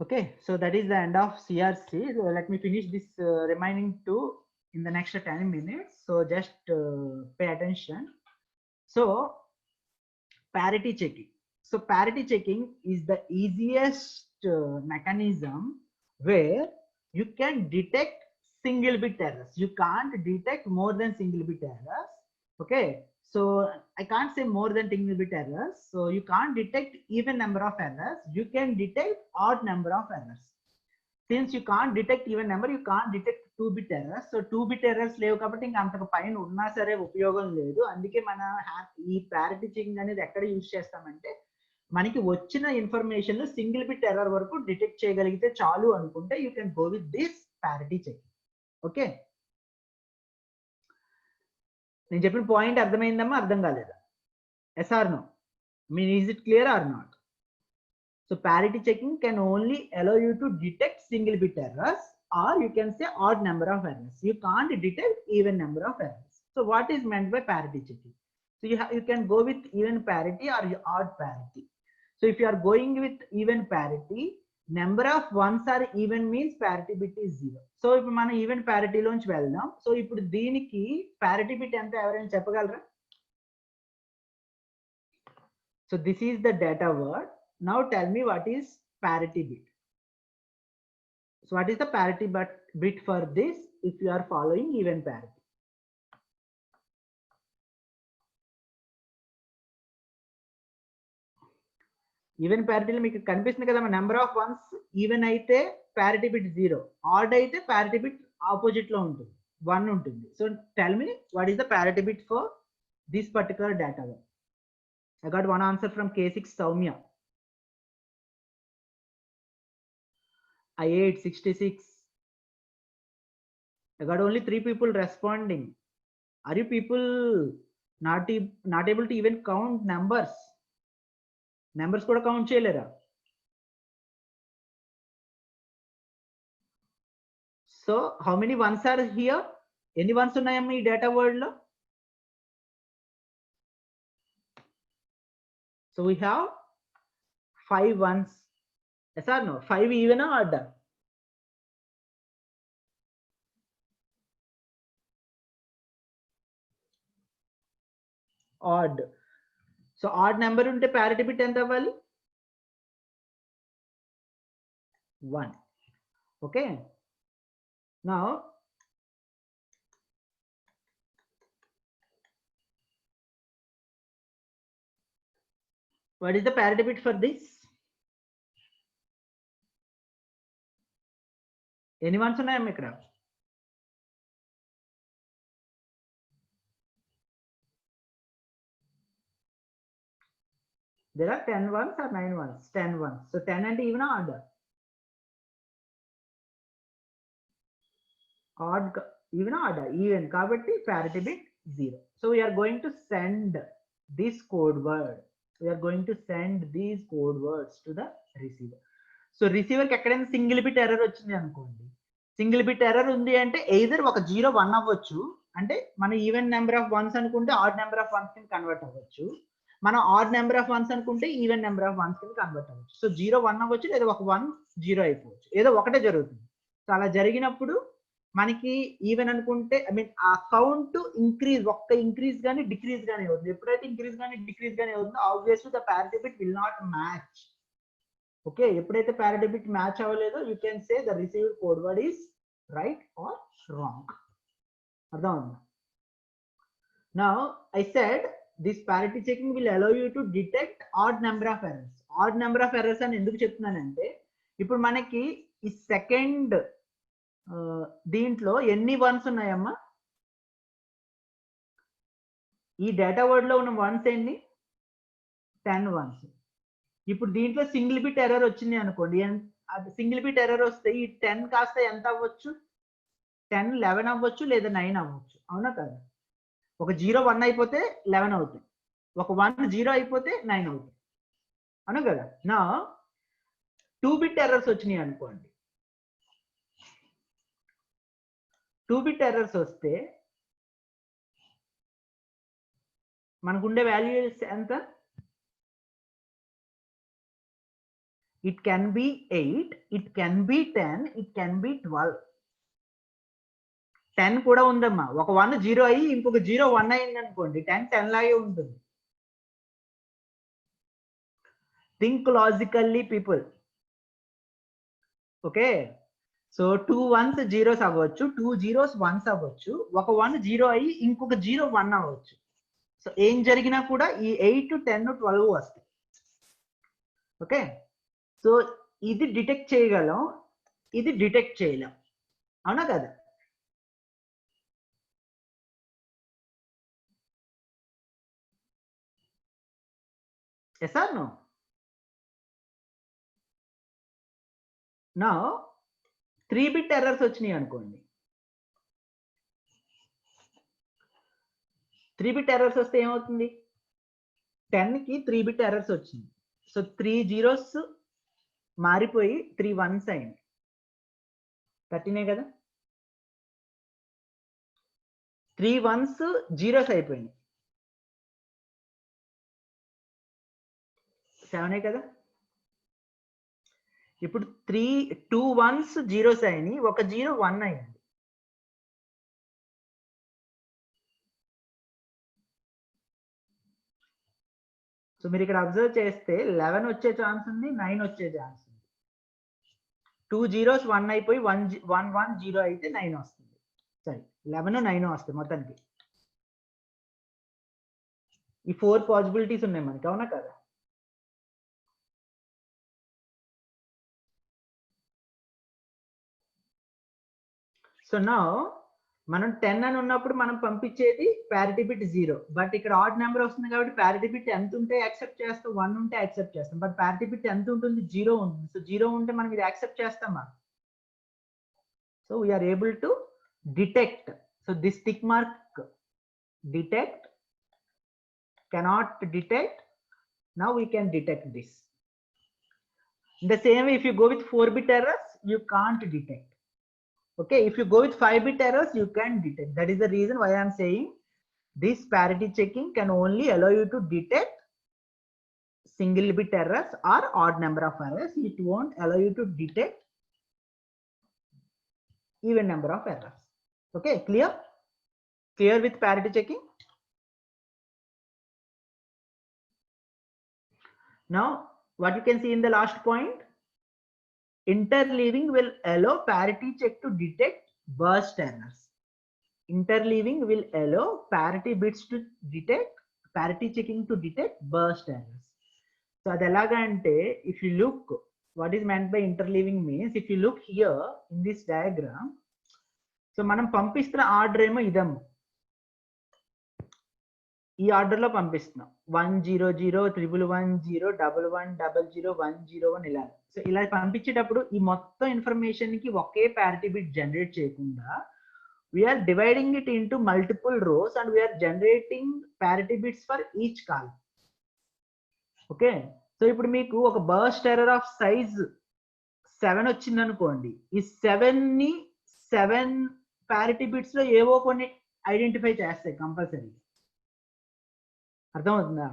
Okay, so that is the end of CRC. So let me finish this remaining two in the next 10 minutes. So just pay attention. So parity checking. So parity checking is the easiest mechanism where you can detect single bit errors. You can't detect more than single bit errors. Okay, so I can't say more than single bit errors. So you can't detect even number of errors. You can detect odd number of errors. Since you can't detect even number, you can't detect 2-bit errors. So 2-bit errors లేవు కాబట్టి ఇంకా అంతకు పైన ఉన్నా సరే ఉపయోగం లేదు. అందుకే మన ఈ parity checking అనేది ఎక్కడ యూజ్ చేస్తామంటే మనకి వచ్చిన ఇన్ఫర్మేషన్ సింగిల్ బిట్ ఎర్రర్ వరకు డిటెక్ట్ చేయగలిగితే చాలు అనుకుంటే you can go with this parity checking. Okay, నేను చెప్పిన పాయింట్ అర్థమైందమ్మా, అర్థం కాలేదా? Yes or no? Mean is it clear or not? So parity checking can only allow you to detect single bit errors, or you can say odd number of errors. You can't detect even number of errors. So what is meant by parity checking? So you can go with even parity or odd parity. So if you are going with even parity, number of ones are even means parity bit is 0. So if మనం even parity లోంచి వెళ్దాం. So ఇప్పుడు దీనికి parity bit ఎంత ఎవరైనా చెప్పగలరా? So this is the data word. Now tell me what is parity bit. So what is the parity bit for this if you are following even parity? Even parity లో మీకు కనిపిస్తుంది కదా, number of once even అయితే parity bit 0, add అయితే parity bit opposite లో ఉంటుంది, 1 ఉంటుంది. So tell me what is the parity bit for this particular data. I got one answer from K6 Soumya. I8 66. I got only 3 people responding. Are you people not able to even count numbers? Numbers కూడా count చేయలేరా? So how many ones are here? ఎన్ని ones ఉన్నాయమ్మా ఈ data word లో? So we have 5 ones. Yes or no? 5 even or odd? Odd. So odd number ఉంటే parity bit ఎంత అవ్వాలి? 1. Okay. Now what is the parity bit for this? ఎన్ని ones ఉన్నాయమ్మా ఇక్కడ? There are 10 ones or 9 ones? 10 ones. So 10 and even odd. Odd, even odd, even. Kabatti parity bit 0. So we are going to send this code word. We are going to send these code words to the receiver. So receiver ki ekkadaina single bit error vachindi anukondi. Single bit error undi ante either oka 0 1 avvachu, ante mana even number of ones anukunte odd number of ones kin convert avvachu. మనం odd number of once అనుకుంటే even number of once కింద convert అవ్వచ్చు. So 0 1 అవ్వచ్చు, లేదా ఒక 1 0 అయిపోవచ్చు, ఏదో ఒకటే జరుగుతుంది. సో అలా జరిగినప్పుడు మనకి ఈవెన్ అనుకుంటే ఐ మీన్ ఆ కౌంట్ ఇంక్రీజ్, ఒక్క ఇంక్రీజ్ గానీ డిక్రీజ్ గానీ అవుతుంది. ఎప్పుడైతే ఇంక్రీజ్ గానీ డిక్రీజ్ గానీ అవుతుందో obviously the parity bit will not match. Okay, ఎప్పుడైతే పారిటీ బిట్ మ్యాచ్ అవ్వలేదో you can say the received code word is right or wrong. అర్థమవుతుందా? Now I said this parity checking will allow you to detect odd number of errors. Odd number of errors అని ఎందుకు చెప్తున్నానంటే, ఇప్పుడు మనకి ఈ second దీంట్లో ఎన్ని ones ఉన్నాయమ్మా? ఈ డేటా వర్డ్ లో ఉన్న వన్స్ ఎన్ని? 10 వన్స్. ఇప్పుడు దీంట్లో సింగిల్ బిట్ ఎర్రర్ వచ్చింది అనుకోండి, సింగిల్ బిట్ ఎర్రర్ వస్తే ఈ 10 కాస్త ఎంత అవ్వచ్చు? 10 11 అవ్వచ్చు, లేదా 9 అవ్వచ్చు. అవునా కదా? ఒక 0 1 అయిపోతే 11 అవుతుంది, ఒక 1 0 అయిపోతే 9 అవుతుంది. అవును కదా? నా 2 బిట్ ఎర్రర్స్ వచ్చినాయి అనుకోండి. 2 బిట్ ఎర్రర్స్ వస్తే మనకుండే వాల్యూస్ ఎంత? It can be 8, it can be 10, it can be 12. 10 కూడా ఉందమ్మా. ఒక 1 0 అయ్యి ఇంకొక 0 1 అయింది అనుకోండి, 10 10 లాగే ఉంటుంది. Think logically people. Okay, so 2 1s 0s అవ్వచ్చు, 2 0s 1s అవ్వచ్చు, ఒక 1 0 అయ్యి ఇంకొక 0 1 అవ్వచ్చు. సో ఏం జరిగినా కూడా ఈ 8 10 12 వస్తాయి. ఓకే, సో ఇది డిటెక్ట్ చేయగలం, ఇది డిటెక్ట్ చేయలేం. అవునా కదా? Yes or no? నా 3 బిట్ ఎర్రర్స్ వచ్చినాయి అనుకోండి. 3 బిట్ ఎర్రర్స్ వస్తే ఏమవుతుంది? 10 కి 3 బిట్ ఎర్రర్స్ వచ్చింది. సో 3 zeros మారిపోయి 3 1s అయింది. 13 కదా? 3 1s 0s అయిపోయింది. 7 కదా? ఇప్పుడు 2 1s 0s అయినాయి, ఒక 0 1 అయింది. సో మీరు ఇక్కడ అబ్జర్వ్ చేస్తే 11 వచ్చే ఛాన్స్ ఉంది, 9 వచ్చే ఛాన్స్ ఉంది. 2 zeros 1 అయిపోయి 1 1 0 అయితే 9 వస్తుంది. సరే, 11 9 వస్తాయి మొత్తానికి. ఈ 4 పాసిబిలిటీస్ ఉన్నాయి మనకి. అవునా కదా? సో నా మనం 10 అని ఉన్నప్పుడు మనం పంపించేది పారిటీ బిట్ 0. బట్ ఇక్కడ ఆడ్ నెంబర్ వస్తుంది కాబట్టి పారిటీ బిట్ ఎంత ఉంటే యాక్సెప్ట్ చేస్తాం, 1 ఉంటే యాక్సెప్ట్ చేస్తాం. బట్ పారిటీ బిట్ ఎంత ఉంటుంది? 0 ఉంటుంది. సో 0 ఉంటే మనం ఇది యాక్సెప్ట్ చేస్తామా? So we're able to detect. So this tick mark detect, cannot detect. Now we can detect this. In the same way, if you go with 4 bit errors, you can't detect. Okay, if you go with 5 bit errors, you can detect. That is the reason why I am saying this parity checking can only allow you to detect single bit errors or odd number of errors. It won't allow you to detect even number of errors. Okay, clear? Clear with parity checking? Now, what you can see in the last point, interleaving will allow parity check to detect burst errors. Interleaving will allow parity bits to detect, parity checking to detect burst errors. So adalagante, if you look, what is meant by interleaving means, if you look here in this diagram, so manam pampistra order emo idam, ee order lo pampistunam. 1001110110011 ఇలా. So ఇలా పంపించేటప్పుడు ఈ మొత్తం information కి ఒకే parity bit generate చేయకుండా we're dividing it into multiple rows and we're generating parity bits for each call. Okay, so ఇప్పుడు మీకు ఒక బర్స్ట్ ఎర్రర్ ఆఫ్ సైజ్ 7 వచ్చింది అనుకోండి, ఈ 7 ని 7 parity bits లో ఏవో కొన్ని ఐడెంటిఫై చేస్తాయి కంపల్సరీ. అర్థమవుతుందా?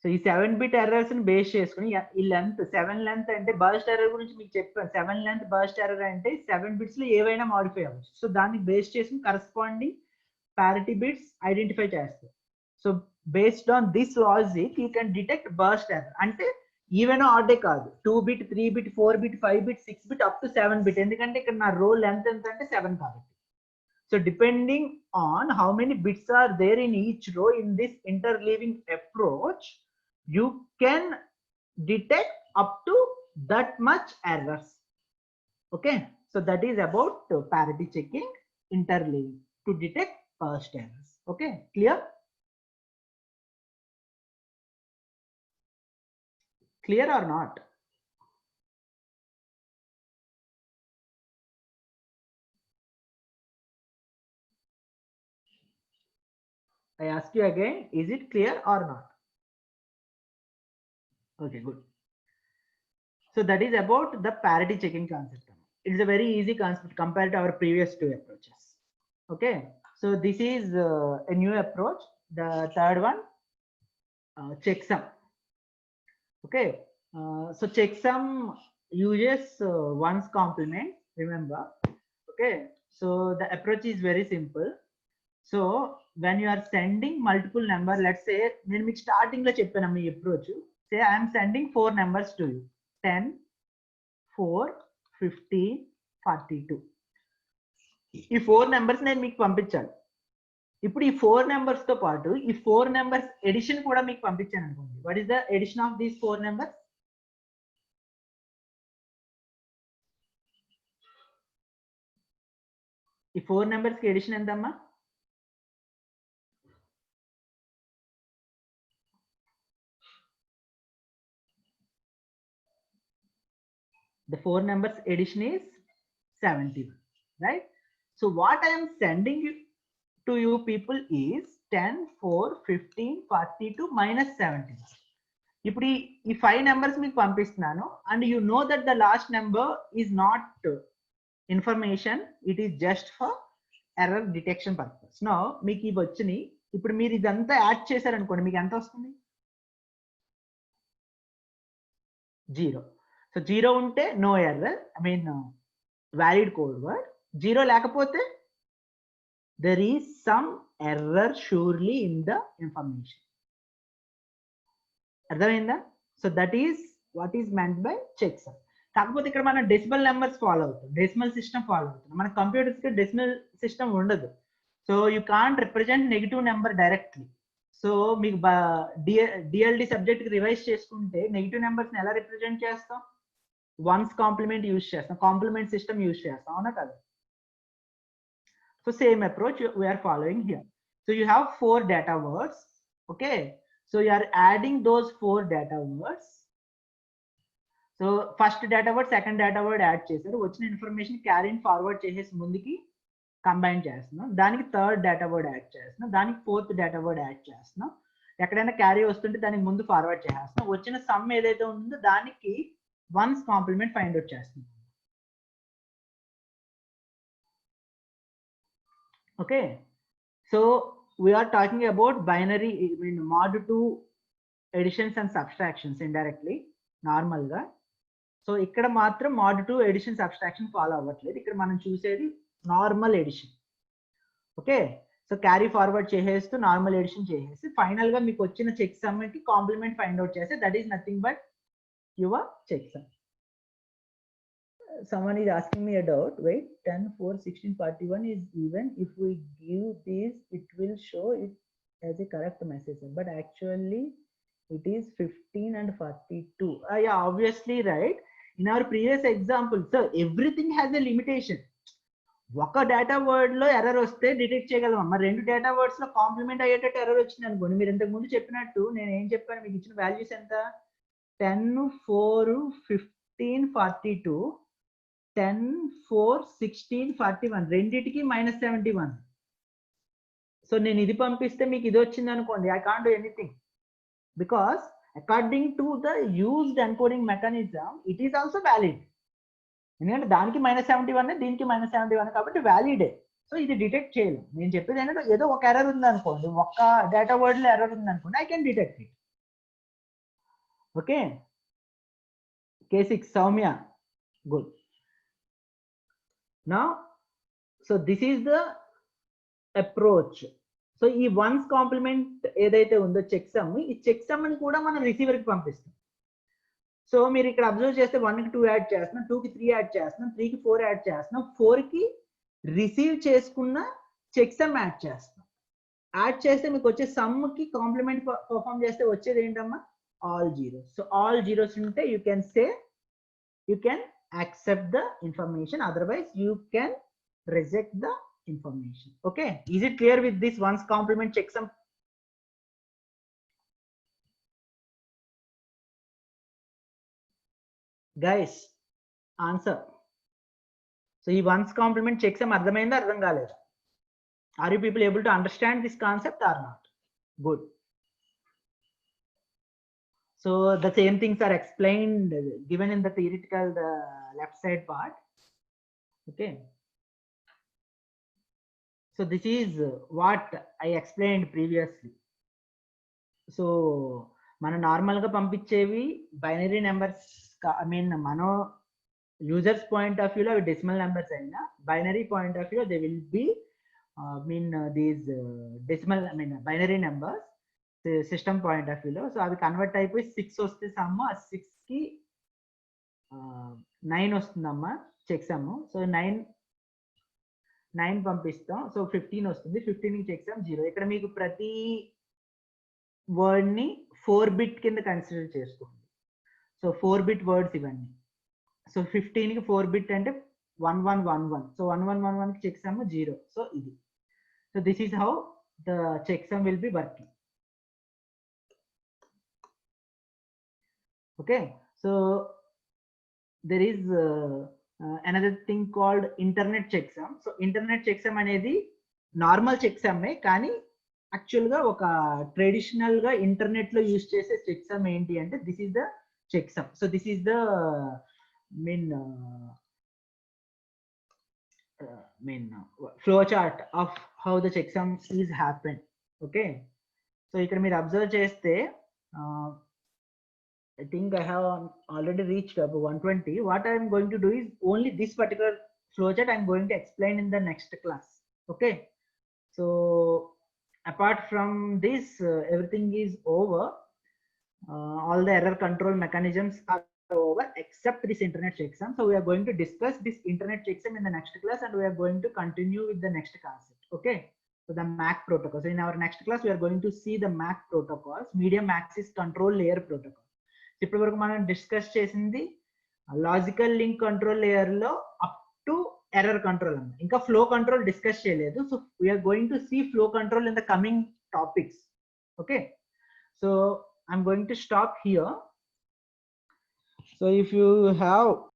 సో ఈ 7-bit ఎర్రర్స్ ని బేస్ చేసుకుని ఈ లెంత్ 7 లెంత్ అంటే బర్స్ట్ ఎర్రర్ గురించి మీకు చెప్పాను. 7 లెంత్ బర్స్ట్ ఎర్రర్ అంటే 7 bits లో ఏవైనా మాడిఫై అవ్వచ్చు. సో దాన్ని బేస్ చేసుకుని కరస్పాండింగ్ parity bits ఐడెంటిఫై చేస్తారు. So based on this logic you can detect burst error. అంటే ఈవెన్ ఆర్డే కాదు, 2-bit 3-bit 4-bit 5-bit 6-bit up to 7-bit. ఎందుకంటే ఇక్కడ నా రో లెంత్ ఎంత అంటే 7 కాబట్టి. So depending on how many bits are there in each row in this interleaving approach, you can detect up to that much errors. Okay, so that is about parity checking interleaving to detect burst errors. Okay, clear? Clear or not? I ask you again, is it clear or not? Okay, good. So that is about the parity checking concept. It is a very easy concept compared to our previous two approaches. Okay, so this is a new approach, the third one, checksum. Okay, so checksum uses one's complement, remember. Okay, so the approach is very simple. So when you are sending multiple number, let's say నేను మీకు starting లో చెప్పాను మీ approach, say I am sending 4 numbers to you, 10, 4, 15, 42. ఈ 4 numbers నేను మీకు పంపించాను. ఇప్పుడు ఈ 4 numbers తో పాటు ఈ 4 numbers ఎడిషన్ కూడా మీకు పంపించాను అనుకోండి. What is the addition of these 4 numbers? ఈ 4 numbers కి ఎడిషన్ ఎంతమ్మా? The 4 numbers addition is 71, right? So what I am sending you to you people is 10, 4, 15, 42 minus 70. ఇప్పుడు ఈ 5 numbers మీకు పంపిస్తున్నాను and you know that the last number is not information, it is just for error detection purpose. Now మీకు ఇవి వచ్చినాయి, ఇప్పుడు మీరు ఇదంతా యాడ్ చేశారనుకోండి, మీకు ఎంత వస్తుంది? 0. సో 0 ఉంటే no error, I mean valid code word. 0 లేకపోతే there is some error surely in the information. అర్థమైందా? So that is what is meant by checksum. కాకపోతే ఇక్కడ మనం డెసిమల్ నెంబర్స్ ఫాలో అవుతాం, డెసిమల్ సిస్టమ్ ఫాలో అవుతాం. మన కంప్యూటర్స్ కి డెసిమల్ సిస్టమ్ ఉండదు. So you can't represent negative number directly. So మీకు డిఎల్డి సబ్జెక్ట్ కి రివైజ్ చేసుకుంటే నెగిటివ్ నెంబర్స్ ని ఎలా రిప్రజెంట్ చేస్తాం? వన్స్ కాంప్లిమెంట్ యూజ్ చేస్తాం, కాంప్లిమెంట్ సిస్టమ్ యూజ్ చేస్తాం, అవునా కదా? So same approach we're following here. So you have 4 data words. Okay, so you are adding those 4 data words. So first data word second data word add చేశారు, వచ్చిన information క్యారీని forward చేసేసి ముందుకి combine చేస్తున్నాం. దానికి third data word add చేస్తున్నాం, దానికి fourth data word add చేస్తున్నాం. ఎక్కడైనా క్యారీ వస్తుంటే దానికి ముందు ఫార్వర్డ్ చేస్తున్నాం. వచ్చిన సమ్ ఏదైతే ఉందో దానికి వన్స్ కాంప్లిమెంట్ ఫైండ్ అవుట్ చేస్తున్నాం. Okay, so we're talking about binary, I mean mod 2 additions and subtractions indirectly నార్మల్గా. సో ఇక్కడ మాత్రం mod 2 ఎడిషన్ సబ్స్ట్రాక్షన్ ఫాలో అవ్వట్లేదు, ఇక్కడ మనం చూసేది normal addition. Okay, so carry forward చేసేస్తూ నార్మల్ ఎడిషన్ చేసేసి ఫైనల్ గా మీకు వచ్చిన చెక్ సమ్ కి కాంప్లిమెంట్ ఫైండ్ అవుట్ చేస్తే that is nothing but your check sum. Someone is asking me a doubt. Wait, 10, 4, 16, 41 is even. If we give this, it will show it as a correct message, but actually it is 15 and 42. Yeah, obviously, right? In our previous example, so everything has a limitation. ఒక data word లో error వస్తే detect చేయగలం. మరి 2 data words లో complement అయ్యేటట్టు error వచ్చింది అనుకోండి, మీరు ఇంతకు ముందు చెప్పినట్టు నేను ఏం చెప్పాను, మీకు ఇచ్చిన వాల్యూస్ ఎంత 10, 4, 15, 42, 10, 4, 16, 41 రెండిటికి -71. సో నేను ఇది పంపిస్తే మీకు ఇది వచ్చింది అనుకోండి, I can't do anything because according to the used encoding mechanism it is also valid. ఎందుకంటే దానికి -71 దీనికి -71 కాబట్టి వ్యాలిడే. సో ఇది డిటెక్ట్ చేయలేం. నేను చెప్పేది ఏంటంటే ఏదో ఒక ఎర్రర్ ఉంది అనుకోండి, ఒక్క డేటా వర్డ్ లో ఎర్రర్ ఉంది అనుకోండి, I can detect it. Okay, K6 Soumya, good. Now so this is the approach. So ఈ వన్స్ కాంప్లిమెంట్ ఏదైతే ఉందో చెక్ సమ్, ఈ చెక్ సమ్ ని కూడా మనం రిసీవర్ కి పంపిస్తాం. సో మీరు ఇక్కడ అబ్జర్వ్ చేస్తే 1 కి 2 యాడ్ చేస్తున్నాం, 2 కి 3 యాడ్ చేస్తున్నాం, 3 కి 4 యాడ్ చేస్తున్నాం, 4 కి రిసీవ్ చేసుకున్న చెక్ సమ్ యాడ్ చేస్తాం. యాడ్ చేస్తే మీకు వచ్చే సమ్ కి కాంప్లిమెంట్ పర్ఫామ్ చేస్తే వచ్చేది ఏంటమ్మా, all zeros. So all zeros ఉంటే you can say you can accept the information, otherwise you can reject the information. Okay, is it clear with this once complement checksum? Guys, answer. So ఈ once complement checksum అర్థమైందా, అర్థం కాలేదా? Are you people able to understand this concept or not? Good. So the same things are explained given in the theoretical, the left side part. Okay, so this is what I explained previously. So మనం నార్మల్గా పంపించేవి binary numbers, I mean మన users point of వ్యూలో అవి decimal numbers అయినా, binary point of వ్యూలో they will be mean these decimal, I mean binary numbers system point of వ్యూలో. So అవి convert అయిపోయి 6 వస్తే సమ్, ఆ 6 కి 9 వస్తుందమ్మా చెక్ సమ్. సో 9 పంపిస్తాం, సో 15 వస్తుంది, 15 కి చెక్ సమ్ 0. ఇక్కడ మీకు ప్రతి వర్డ్ ని 4 బిట్ కింద కన్సిడర్ చేసుకోండి. సో 4 బిట్ వర్డ్స్ ఇవన్నీ. సో 15 కి 4 బిట్ అంటే 1111. సో 1111 కి చెక్ సమ్ 0. సో ఇది, so this is how the check sum will be working. Okay, so there is another thing called internet check sum. So internet check sum అనేది normal check సమ్మే, కానీ actual గా ఒక traditional గా internet లో use చేసే check sum ఏంటి అంటే this is the check sum. So this is the mean flow chart of how the checksum is happen. Okay, so ఇక్కడ మీరు అబ్జర్వ్ చేస్తే I think I have already reached up 120. What I am going to do is only this particular flow chart I am going to explain in the next class. Okay, so apart from this everything is over. All the error control mechanisms are over except this internet checksum. So we are going to discuss this internet checksum in the next class, and we are going to continue with the next concept. Okay, so the MAC protocol. So in our next class we are going to see the MAC protocols, medium access control layer protocol. ఇప్పటి వరకు మనం discuss చేసింది logical link control layer లో up to error control అన్న, ఇంకా flow control discuss చేయలేదు. So we're going to see flow control in the coming topics. Okay, so I'm going to stop here. So if you have